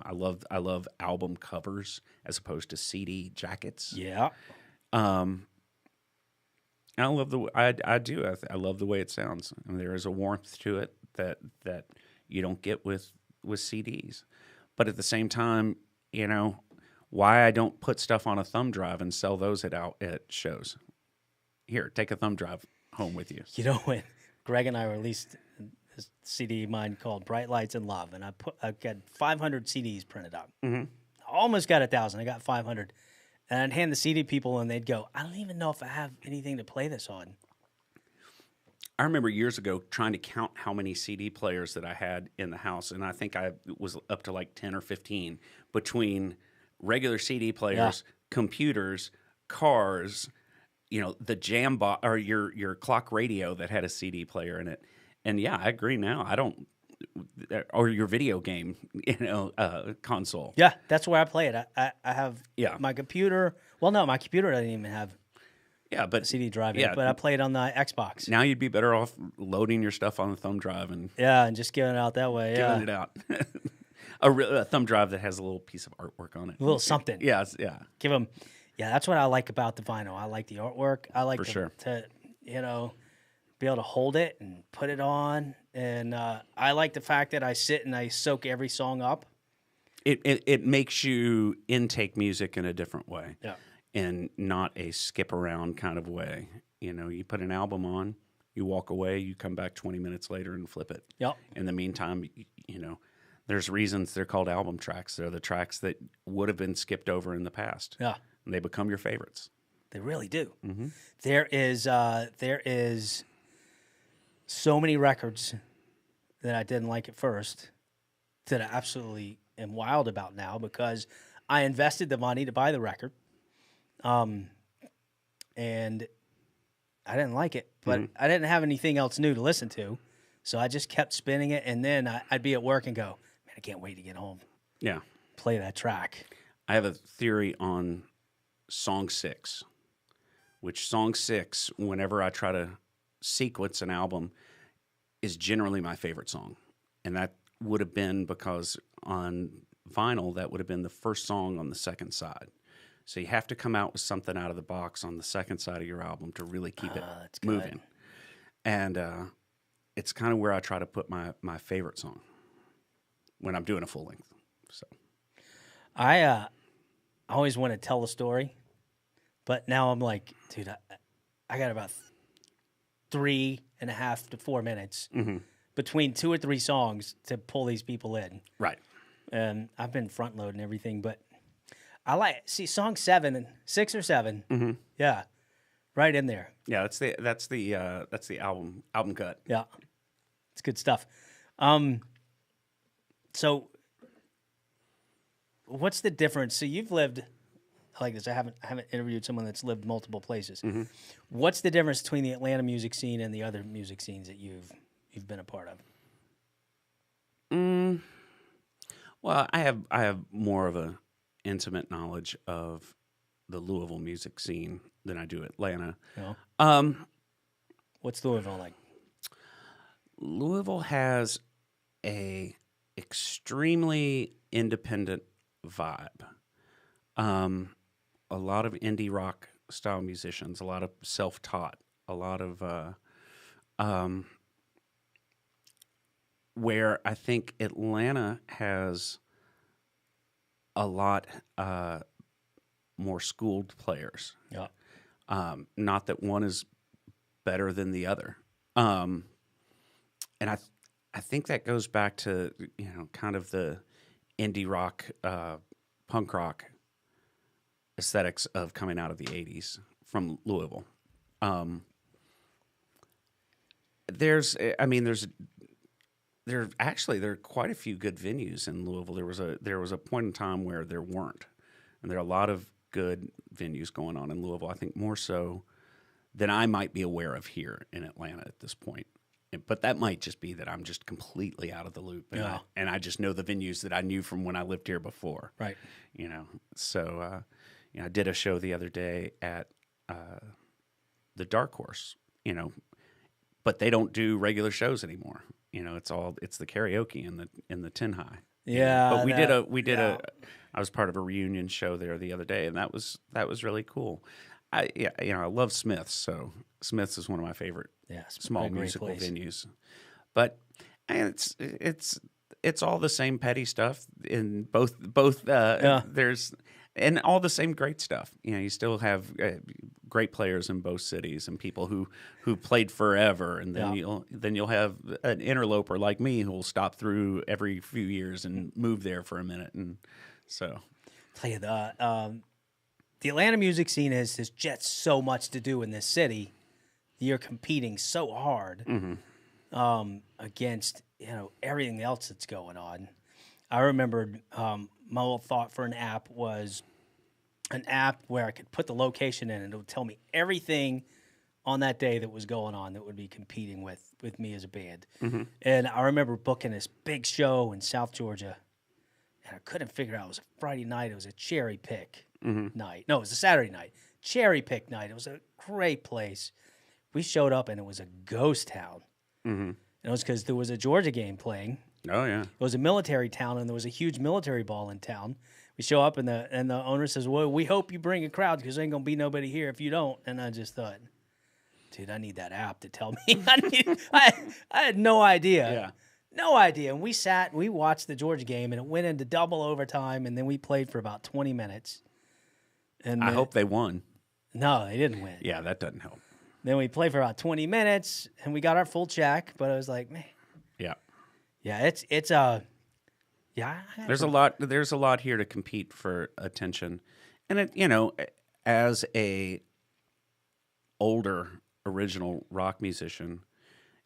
I love album covers as opposed to CD jackets. Yeah. I love I love the way it sounds. I mean, there is a warmth to it that you don't get with CDs. But at the same time, why I don't put stuff on a thumb drive and sell those at shows. Here, take a thumb drive home with you. When Greg and I released a CD of mine called Bright Lights and Love, and I got 500 CDs printed out. I almost got 1,000. I got 500. And I'd hand the CD people, and they'd go, I don't even know if I have anything to play this on. I remember years ago trying to count how many CD players that I had in the house, and I think I was up to like 10 or 15 between regular CD players, computers, cars, the jam box or your clock radio that had a CD player in it. And yeah, I agree now. I don't, or your video game, console. Yeah, that's where I play it. I have Yeah. my computer. Well, no, my computer doesn't even have Yeah, but a CD drive in yeah, it, but I play it on the Xbox. now you'd be better off loading your stuff on the thumb drive and Yeah, and just giving it out that way. giving Yeah, it out. A thumb drive that has a little piece of artwork on it. a little something. Yeah, yeah. Give them. Yeah, that's what I like about the vinyl. I like the artwork. I like sure. to be able to hold it and put it on. And I like the fact that I sit and I soak every song up. It makes you intake music in a different way. Yeah. And not a skip around kind of way. You put an album on, you walk away, you come back 20 minutes later and flip it. Yep. In the meantime, there's reasons they're called album tracks. They're the tracks that would have been skipped over in the past. Yeah. And they become your favorites. They really do. Mm-hmm. There is so many records that I didn't like at first that I absolutely am wild about now because I invested the money to buy the record. And I didn't like it, but I didn't have anything else new to listen to. So I just kept spinning it. And then I'd be at work and go, man, I can't wait to get home. Yeah. Play that track. I have a theory on song 6, which song 6, whenever I try to sequence an album, is generally my favorite song. And that would have been because on vinyl, that would have been the first song on the second side. So you have to come out with something out of the box on the second side of your album to really keep it moving. And it's kind of where I try to put my favorite song when I'm doing a full length. So I always want to tell a story, but now I'm like, dude, I got about 3.5 to 4 minutes between 2 or 3 songs to pull these people in. Right. And I've been front loading everything, but I song 7, 6 or 7. Mm-hmm. Yeah, right in there. Yeah, that's the album cut. Yeah, it's good stuff. So what's the difference? So you've lived like this. I haven't interviewed someone that's lived multiple places. Mm-hmm. What's the difference between the Atlanta music scene and the other music scenes that you've been a part of? Well, I have more of a intimate knowledge of the Louisville music scene than I do Atlanta. Yeah. What's Louisville like? Louisville has a extremely independent vibe. A lot of indie rock style musicians, a lot of self-taught, a lot of where I think Atlanta has a lot more schooled players. Yeah. Not that one is better than the other. And I think that goes back to, kind of the indie rock, punk rock aesthetics of coming out of the 80s from Louisville. There are quite a few good venues in Louisville. There was a point in time where there weren't, and there are a lot of good venues going on in Louisville. I think more so than I might be aware of here in Atlanta at this point. But that might just be that I'm just completely out of the loop, and I just know the venues that I knew from when I lived here before. Right. So I did a show the other day at the Dark Horse. But they don't do regular shows anymore. It's the karaoke in the Tin High. Yeah. But we did I was part of a reunion show there the other day, and that was really cool. I love Smiths, so Smiths is one of my favorite small musical venues. But it's all the same petty stuff in both. There's and all the same great stuff. You still have great players in both cities and people who played forever, and then you'll have an interloper like me who will stop through every few years and move there for a minute, and so. Tell you the Atlanta music scene has just so much to do in this city you're competing so hard against everything else that's going on. I remembered my old thought for an app was an app where I could put the location in and it would tell me everything on that day that was going on that would be competing with me as a band. And I remember booking this big show in South Georgia, and I couldn't figure out. It was a Friday night. It was a cherry pick night. No, it was a Saturday night. Cherry pick night. It was a great place. We showed up, and it was a ghost town. And it was because there was a Georgia game playing. Oh, yeah. It was a military town, and there was a huge military ball in town. We show up, and the owner says, well, we hope you bring a crowd because there ain't going to be nobody here if you don't. And I just thought, dude, I need that app to tell me. I had no idea. Yeah. No idea. And we sat and we watched the Georgia game, and it went into double overtime, and then we played for about 20 minutes. And I hope they won. No, they didn't win. Yeah, that doesn't help. Then we played for about 20 minutes, and we got our full check. But I was like, man, Yeah. yeah, it's yeah. There's a lot here to compete for attention. And it, as a older original rock musician,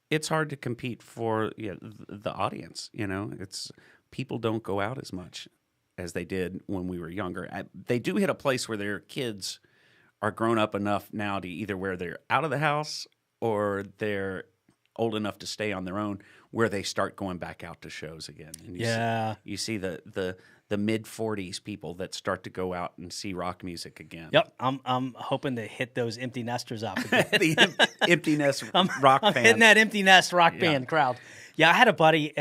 it's hard to compete for the audience. It's people don't go out as much as they did when we were younger. They do hit a place where their kids are grown up enough now to either where they're out of the house or they're old enough to stay on their own, where they start going back out to shows again. And you see the mid-40s people that start to go out and see rock music again. Yep, I'm hoping to hit those empty nesters up again. The empty nest rock I'm fans. hitting that empty nest rock band crowd. Yeah, I had a buddy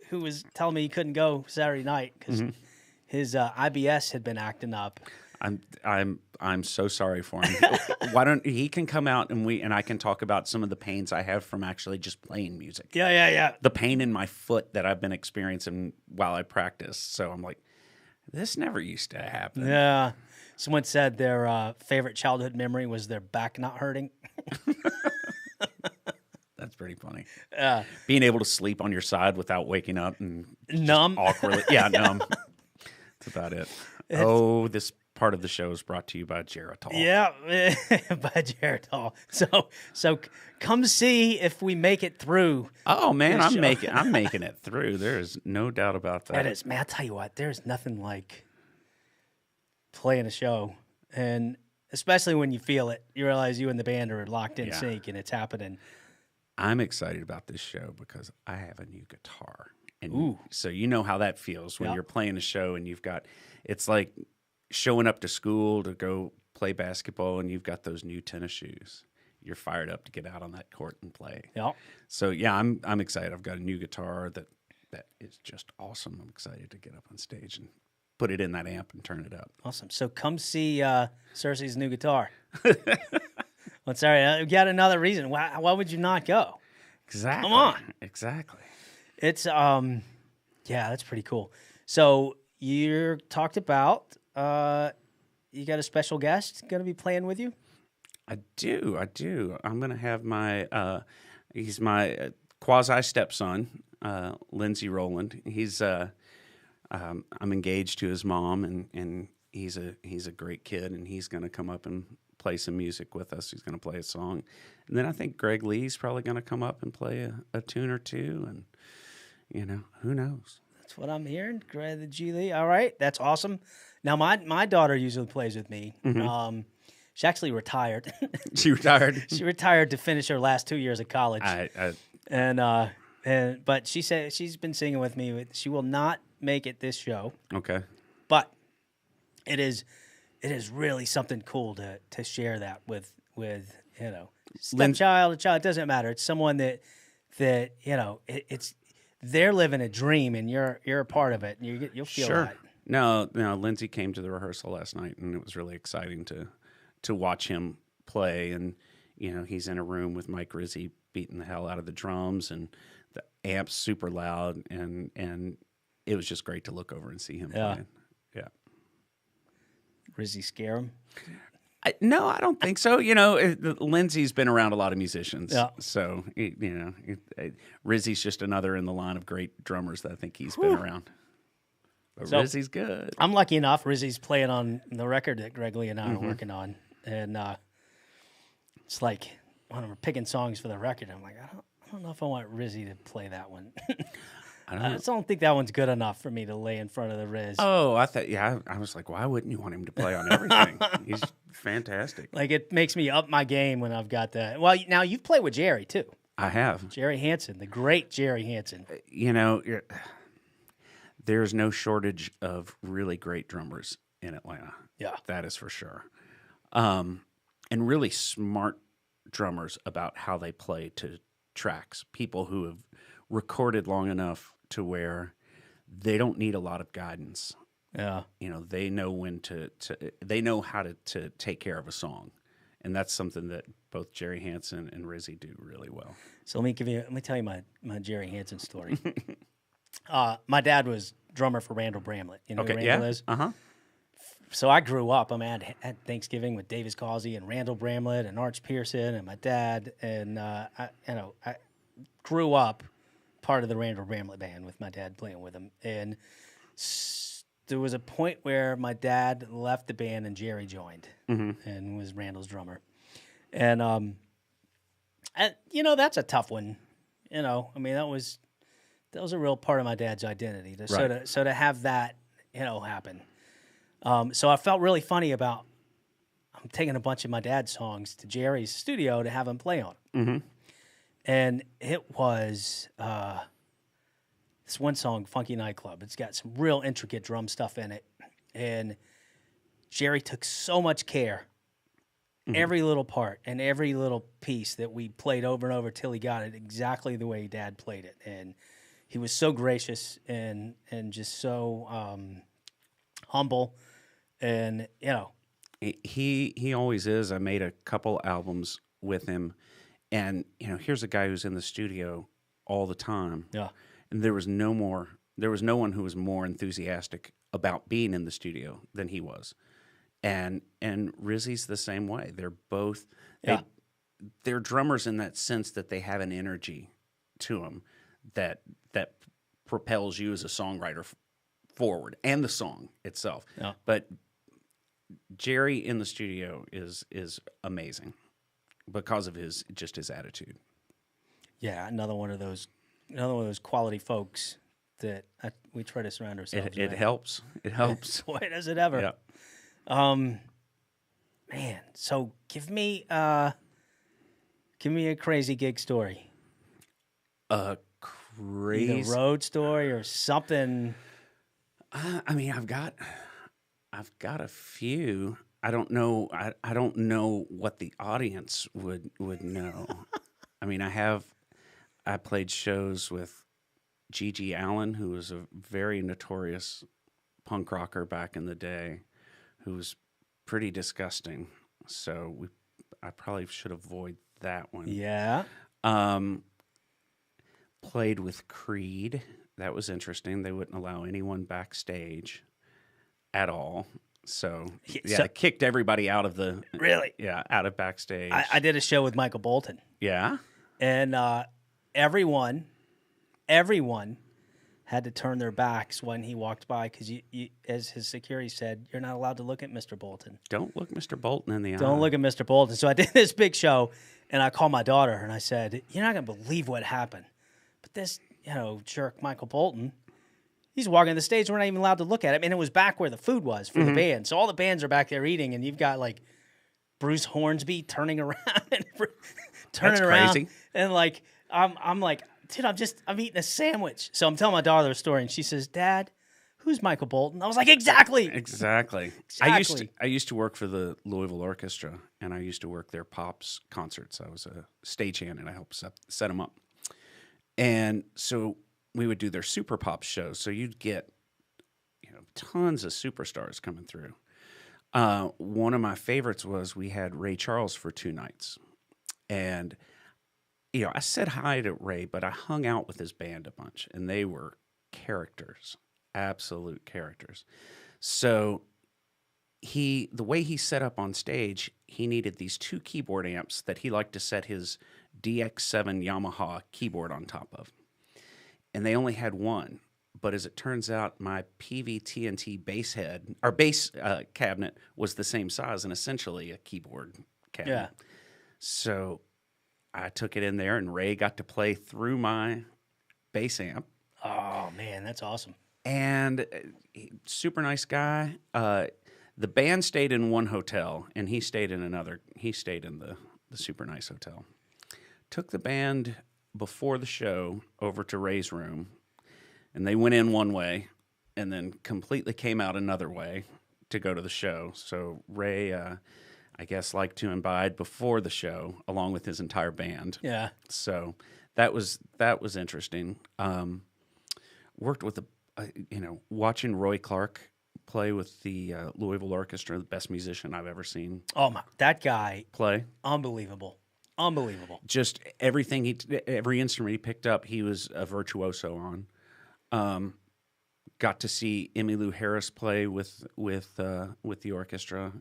who was telling me he couldn't go Saturday night because his IBS had been acting up. I'm so sorry for him. Why don't he can come out and I can talk about some of the pains I have from actually just playing music. Yeah. The pain in my foot that I've been experiencing while I practice. So I'm like, this never used to happen. Yeah. Someone said their favorite childhood memory was their back not hurting. That's pretty funny. Being able to sleep on your side without waking up and numb. Awkwardly. Yeah, numb. That's about it. This part of the show is brought to you by Geritol. Yeah, by Geritol. So come see if we make it through. Oh man, I'm making it through. There is no doubt about that. That is, man. I tell you what, there's nothing like playing a show, and especially when you feel it, you realize you and the band are locked in sync, and it's happening. I'm excited about this show because I have a new guitar, and so you know how that feels when you're playing a show and you've got. It's like showing up to school to go play basketball, and you've got those new tennis shoes. You're fired up to get out on that court and play. Yeah. So yeah, I'm excited. I've got a new guitar that is just awesome. I'm excited to get up on stage and put it in that amp and turn it up. Awesome. So come see Searcy's new guitar. Well, sorry, we got another reason. Why would you not go? Exactly. Come on. Exactly. It's yeah, that's pretty cool. So you talked about you got a special guest going to be playing with you? I do. I'm going to have he's my quasi stepson, Lindsey Rowland. He's I'm engaged to his mom, and he's a great kid, and he's going to come up and play some music with us. He's going to play a song, and then I think Greg Lee's probably going to come up and play a tune or two, and who knows. That's what I'm hearing. Greg the G Lee. All right, that's awesome. Now my daughter usually plays with me. Mm-hmm. She actually retired. She retired. She retired to finish her last 2 years of college. But she said she's been singing with me. She will not make it this show. Okay. But it is really something cool to share that with stepchild, a child. It doesn't matter. It's someone that it's they're living a dream, and you're a part of it, and you'll feel sure. that. No, Lindsey came to the rehearsal last night, and it was really exciting to watch him play. And he's in a room with Mike Rizzi beating the hell out of the drums, and the amp's super loud, and it was just great to look over and see him playing. Yeah. Rizzi scare him? No, I don't think so. Lindsey's been around a lot of musicians, so Rizzi's just another in the line of great drummers that I think he's been around. But so, Rizzi's good. I'm lucky enough. Rizzi's playing on the record that Greg Lee and I are working on, and it's like when we're picking songs for the record, I'm like, I don't know if I want Rizzy to play that one. I just don't think that one's good enough for me to lay in front of the Riz. Oh, I thought, yeah, I was like, why wouldn't you want him to play on everything? He's fantastic. Like, it makes me up my game when I've got that. Well, now you've played with Jerry, too. I have. Jerry Hansen, the great Jerry Hansen. You know, there's no shortage of really great drummers in Atlanta. Yeah. That is for sure. And really smart drummers about how they play to tracks. People who have recorded long enough to where they don't need a lot of guidance. Yeah. You know, they know when they know how to take care of a song. And that's something that both Jerry Hansen and Rizzy do really well. So let me tell you my Jerry Hansen story. My dad was drummer for Randall Bramlett. You know who Randall is? Uh-huh. So I grew up. I had Thanksgiving with Davis Causey and Randall Bramlett and Arch Pearson and my dad. And I grew up part of the Randall Bramlett band with my dad playing with him. And there was a point where my dad left the band and Jerry joined and was Randall's drummer. And you know, that's a tough one. You know, I mean, that was a real part of my dad's identity. So to have that, you know, happen. So I felt really funny about I'm taking a bunch of my dad's songs to Jerry's studio to have him play on. Mm-hmm. And it was this one song, Funky Nightclub. It's got some real intricate drum stuff in it. And Jerry took so much care. Every little part and every little piece that we played over and over till he got it exactly the way Dad played it. And he was so gracious and just so humble. And, you know. He always is. I made a couple albums with him. And, you know, here's a guy who's in the studio all the time. Yeah. And there was no one who was more enthusiastic about being in the studio than he was. And Rizzy's the same way. They're both they're drummers in that sense that they have an energy to them that propels you as a songwriter forward and the song itself. Yeah. But Jerry in the studio is amazing because of his attitude. Yeah, another one of those quality folks that we try to surround ourselves with. It helps. It helps. Boy, does it ever. Yeah. Man, so give me a crazy gig story. A crazy Either road story or something. I mean, I've got a few. I don't know. I don't know what the audience would know. I mean, I played shows with G.G. Allen, who was a very notorious punk rocker back in the day, who was pretty disgusting. So I probably should avoid that one. Yeah. Played with Creed. That was interesting. They wouldn't allow anyone backstage at all. So they kicked everybody out of the... Really? Yeah, out of backstage. I did a show with Michael Bolton. Yeah? And everyone had to turn their backs when he walked by because, you, as his security said, you're not allowed to look at Mr. Bolton. Don't look Mr. Bolton in the eye. Don't look at Mr. Bolton. So I did this big show, and I called my daughter, and I said, you're not going to believe what happened. But this, jerk Michael Bolton, he's walking the stage. We're not even allowed to look at him. And it was back where the food was for the band. So all the bands are back there eating, and you've got, like, Bruce Hornsby turning around and turning around. Crazy. And, like, I'm like, dude, I'm eating a sandwich. So I'm telling my daughter the story, and she says, Dad, who's Michael Bolton? I was like, exactly. I used to work for the Louisville Orchestra, and I used to work their Pops concerts. I was a stagehand, and I helped set them up. And so we would do their Super Pop shows. So you'd get, tons of superstars coming through. One of my favorites was we had Ray Charles for 2 nights. And, I said hi to Ray, but I hung out with his band a bunch, and they were characters, absolute characters. So the way he set up on stage, he needed these 2 keyboard amps that he liked to set his DX7 Yamaha keyboard on top of. And they only had one. But as it turns out, my PV-TNT bass cabinet was the same size and essentially a keyboard cabinet. Yeah. So I took it in there, and Ray got to play through my bass amp. Oh man, that's awesome. And super nice guy. The band stayed in one hotel, and he stayed in another. He stayed in the super nice hotel. Took the band before the show over to Ray's room, and they went in one way and then completely came out another way to go to the show. So Ray, I guess, liked to imbibe before the show along with his entire band. Yeah. So that was interesting. Worked with watching Roy Clark play with the Louisville Orchestra, the best musician I've ever seen. Oh my, that guy, play. Unbelievable. Just everything every instrument he picked up, he was a virtuoso on. Got to see Emmylou Harris play with the orchestra.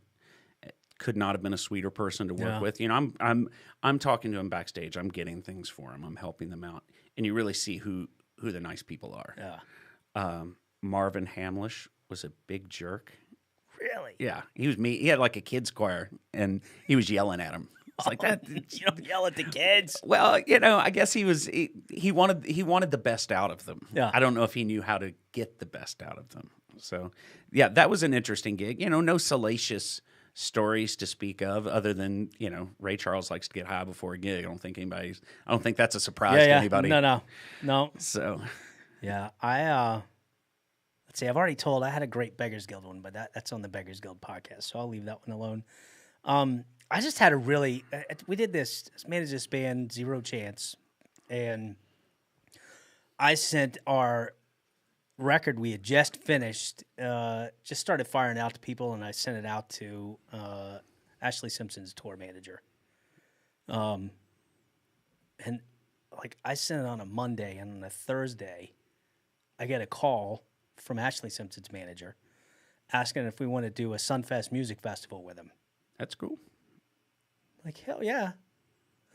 Could not have been a sweeter person to work with. I'm talking to him backstage. I'm getting things for him. I'm helping them out, and you really see who the nice people are. Yeah. Marvin Hamlish was a big jerk. Really? Yeah, he was me. He had like a kids choir, and he was yelling at him. It's like that. You don't yell at the kids. Well, I guess he wanted the best out of them. Yeah. I don't know if he knew how to get the best out of them. So, yeah, that was an interesting gig. No salacious stories to speak of, other than Ray Charles likes to get high before a gig. I don't think that's a surprise to anybody. No. So, yeah, let's see. I've already told. I had a great Beggars Guild one, but that's on the Beggars Guild podcast, so I'll leave that one alone. I just had we did this, managed this band, Zero Chance, and I sent our record we had just finished, just started firing out to people, and I sent it out to Ashley Simpson's tour manager. And like I sent it on a Monday, and on a Thursday, I get a call from Ashley Simpson's manager asking if we want to do a Sunfest Music Festival with him. that's cool. Like, hell yeah.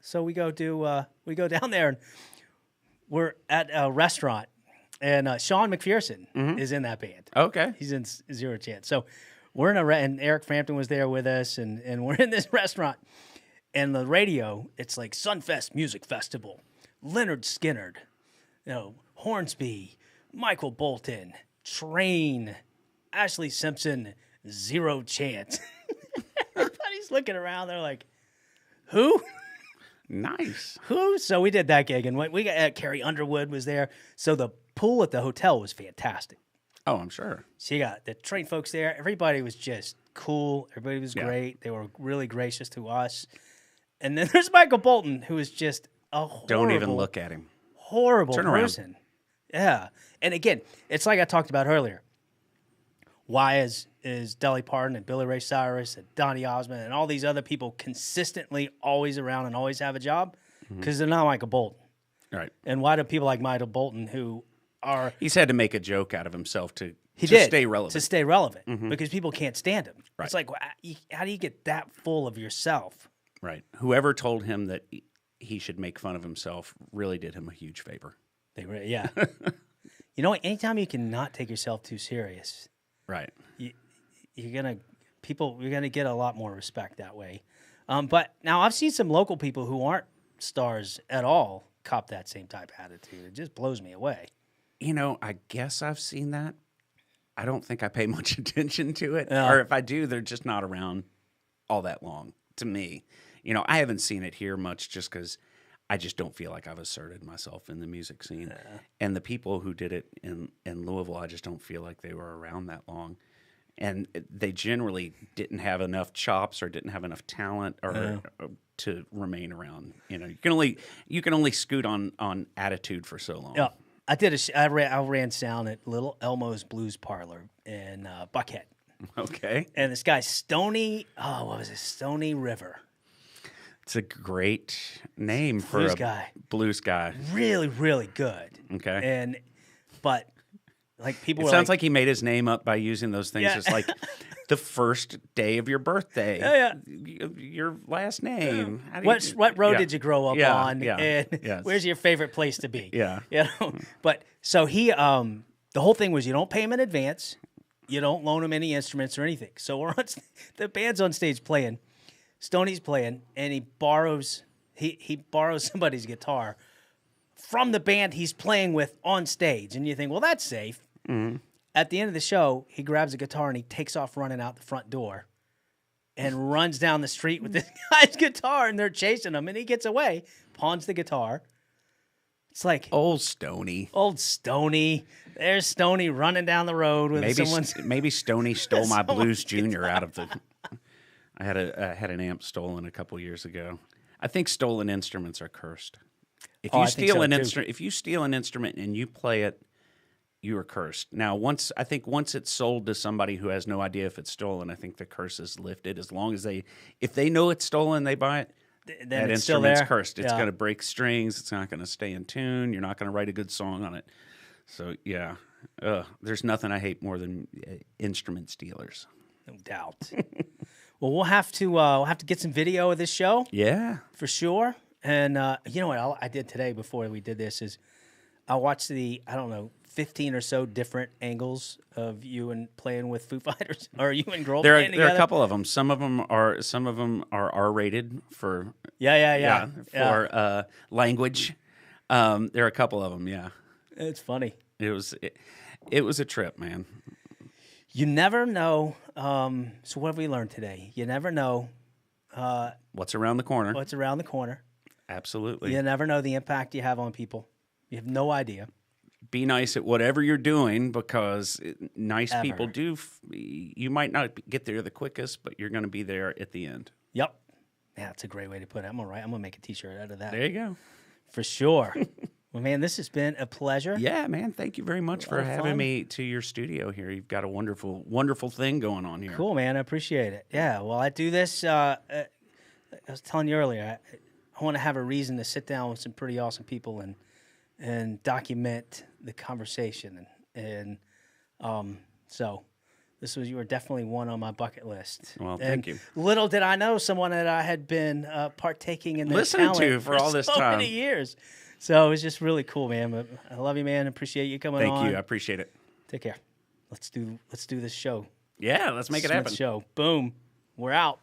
So we go down there, and we're at a restaurant, and Sean McPherson is in that band. Okay. He's in Zero Chance. So we're in and Eric Frampton was there with us, and we're in this restaurant, and the radio, it's like Sunfest Music Festival, Leonard Skinnard, Hornsby, Michael Bolton, Train, Ashley Simpson, Zero Chance. Everybody's looking around. They're like, who? Nice. Who? So we did that gig, and we got Carrie Underwood was there. So the pool at the hotel was fantastic. Oh, I'm sure. So you got the Train folks there. Everybody was just cool. Everybody was great. They were really gracious to us. And then there's Michael Bolton, who is just a horrible, Don't even look at him. Horrible Turn around. person. Yeah. And again, it's like I talked about earlier. Why is Dolly Parton and Billy Ray Cyrus and Donny Osmond and all these other people consistently always around and always have a job? Because they're not Michael Bolton. Right. And why do people like Michael Bolton who are... He's had to make a joke out of himself to stay relevant. To stay relevant, because people can't stand him. Right. It's like, how do you get that full of yourself? Right. Whoever told him that he should make fun of himself really did him a huge favor. Yeah. Anytime you can not take yourself too serious... Right. You're gonna get a lot more respect that way. But now I've seen some local people who aren't stars at all cop that same type of attitude. It just blows me away. I guess I've seen that. I don't think I pay much attention to it, or if I do, they're just not around all that long. To me, I haven't seen it here much, just because I just don't feel like I've asserted myself in the music scene. And the people who did it in Louisville, I just don't feel like they were around that long. And they generally didn't have enough chops or didn't have enough talent or to remain around. You can only scoot on attitude for so long. Yeah, I did. I ran sound at Little Elmo's Blues Parlor in Buckhead. Okay. And this guy Stony River. It's a great name for blues a guy. Blues guy. Really, really good. Okay. But people it sounds like he made his name up by using those things. It's like the first day of your birthday. Yeah. Your last name. What road did you grow up on? Yeah. And where's your favorite place to be? Yeah. But so he the whole thing was you don't pay him in advance. You don't loan him any instruments or anything. So the band's on stage playing. Stoney's playing, and he borrows He borrows somebody's guitar from the band he's playing with on stage, and you think, well, that's safe. Mm-hmm. At the end of the show, he grabs a guitar and he takes off running out the front door and runs down the street with this guy's guitar, and they're chasing him, and he gets away, pawns the guitar. It's like Old Stoney. There's Stoney running down the road with someone's. Maybe Stoney stole my Blues Junior out of the. I had an amp stolen a couple years ago. I think stolen instruments are cursed. If you steal an instrument, if you steal an instrument and you play it, you are cursed. Now, once it's sold to somebody who has no idea if it's stolen, I think the curse is lifted. As long as if they know it's stolen, they buy it. Then that it's instrument's still there. cursed. It's going to break strings. It's not going to stay in tune. You're not going to write a good song on it. So yeah, there's nothing I hate more than instrument stealers. No doubt. Well, we'll have to get some video of this show. Yeah, for sure. And you know what I did today before we did this is I watched the 15 or so different angles of you and playing with Foo Fighters, or you and Grohl. There are a couple of them. Some of them are R-rated for language. There are a couple of them. Yeah, it's funny. It was a trip, man. You never know. So what have we learned today? You never know what's around the corner. What's around the corner? Absolutely. You never know the impact you have on people. You have no idea. Be nice at whatever you're doing, because nice people do. You might not get there the quickest, but you're going to be there at the end. Yep. Yeah, that's a great way to put it. I'm going to make a T-shirt out of that. There you go. For sure. Well, man, this has been a pleasure. Yeah, man. Thank you very much for having me to your studio here. You've got a wonderful, wonderful thing going on here. Cool, man. I appreciate it. Yeah, well, I do this. I was telling you earlier, I want to have a reason to sit down with some pretty awesome people and document the conversation. And so you were definitely one on my bucket list. Well, thank you. Little did I know someone that I had been partaking in their listening talent to for all this so time. many years. So it was just really cool, man. But I love you, man. Appreciate you coming on. Thank you. I appreciate it. Take care. Let's do this show. Yeah, let's make it happen. Show. Boom. We're out.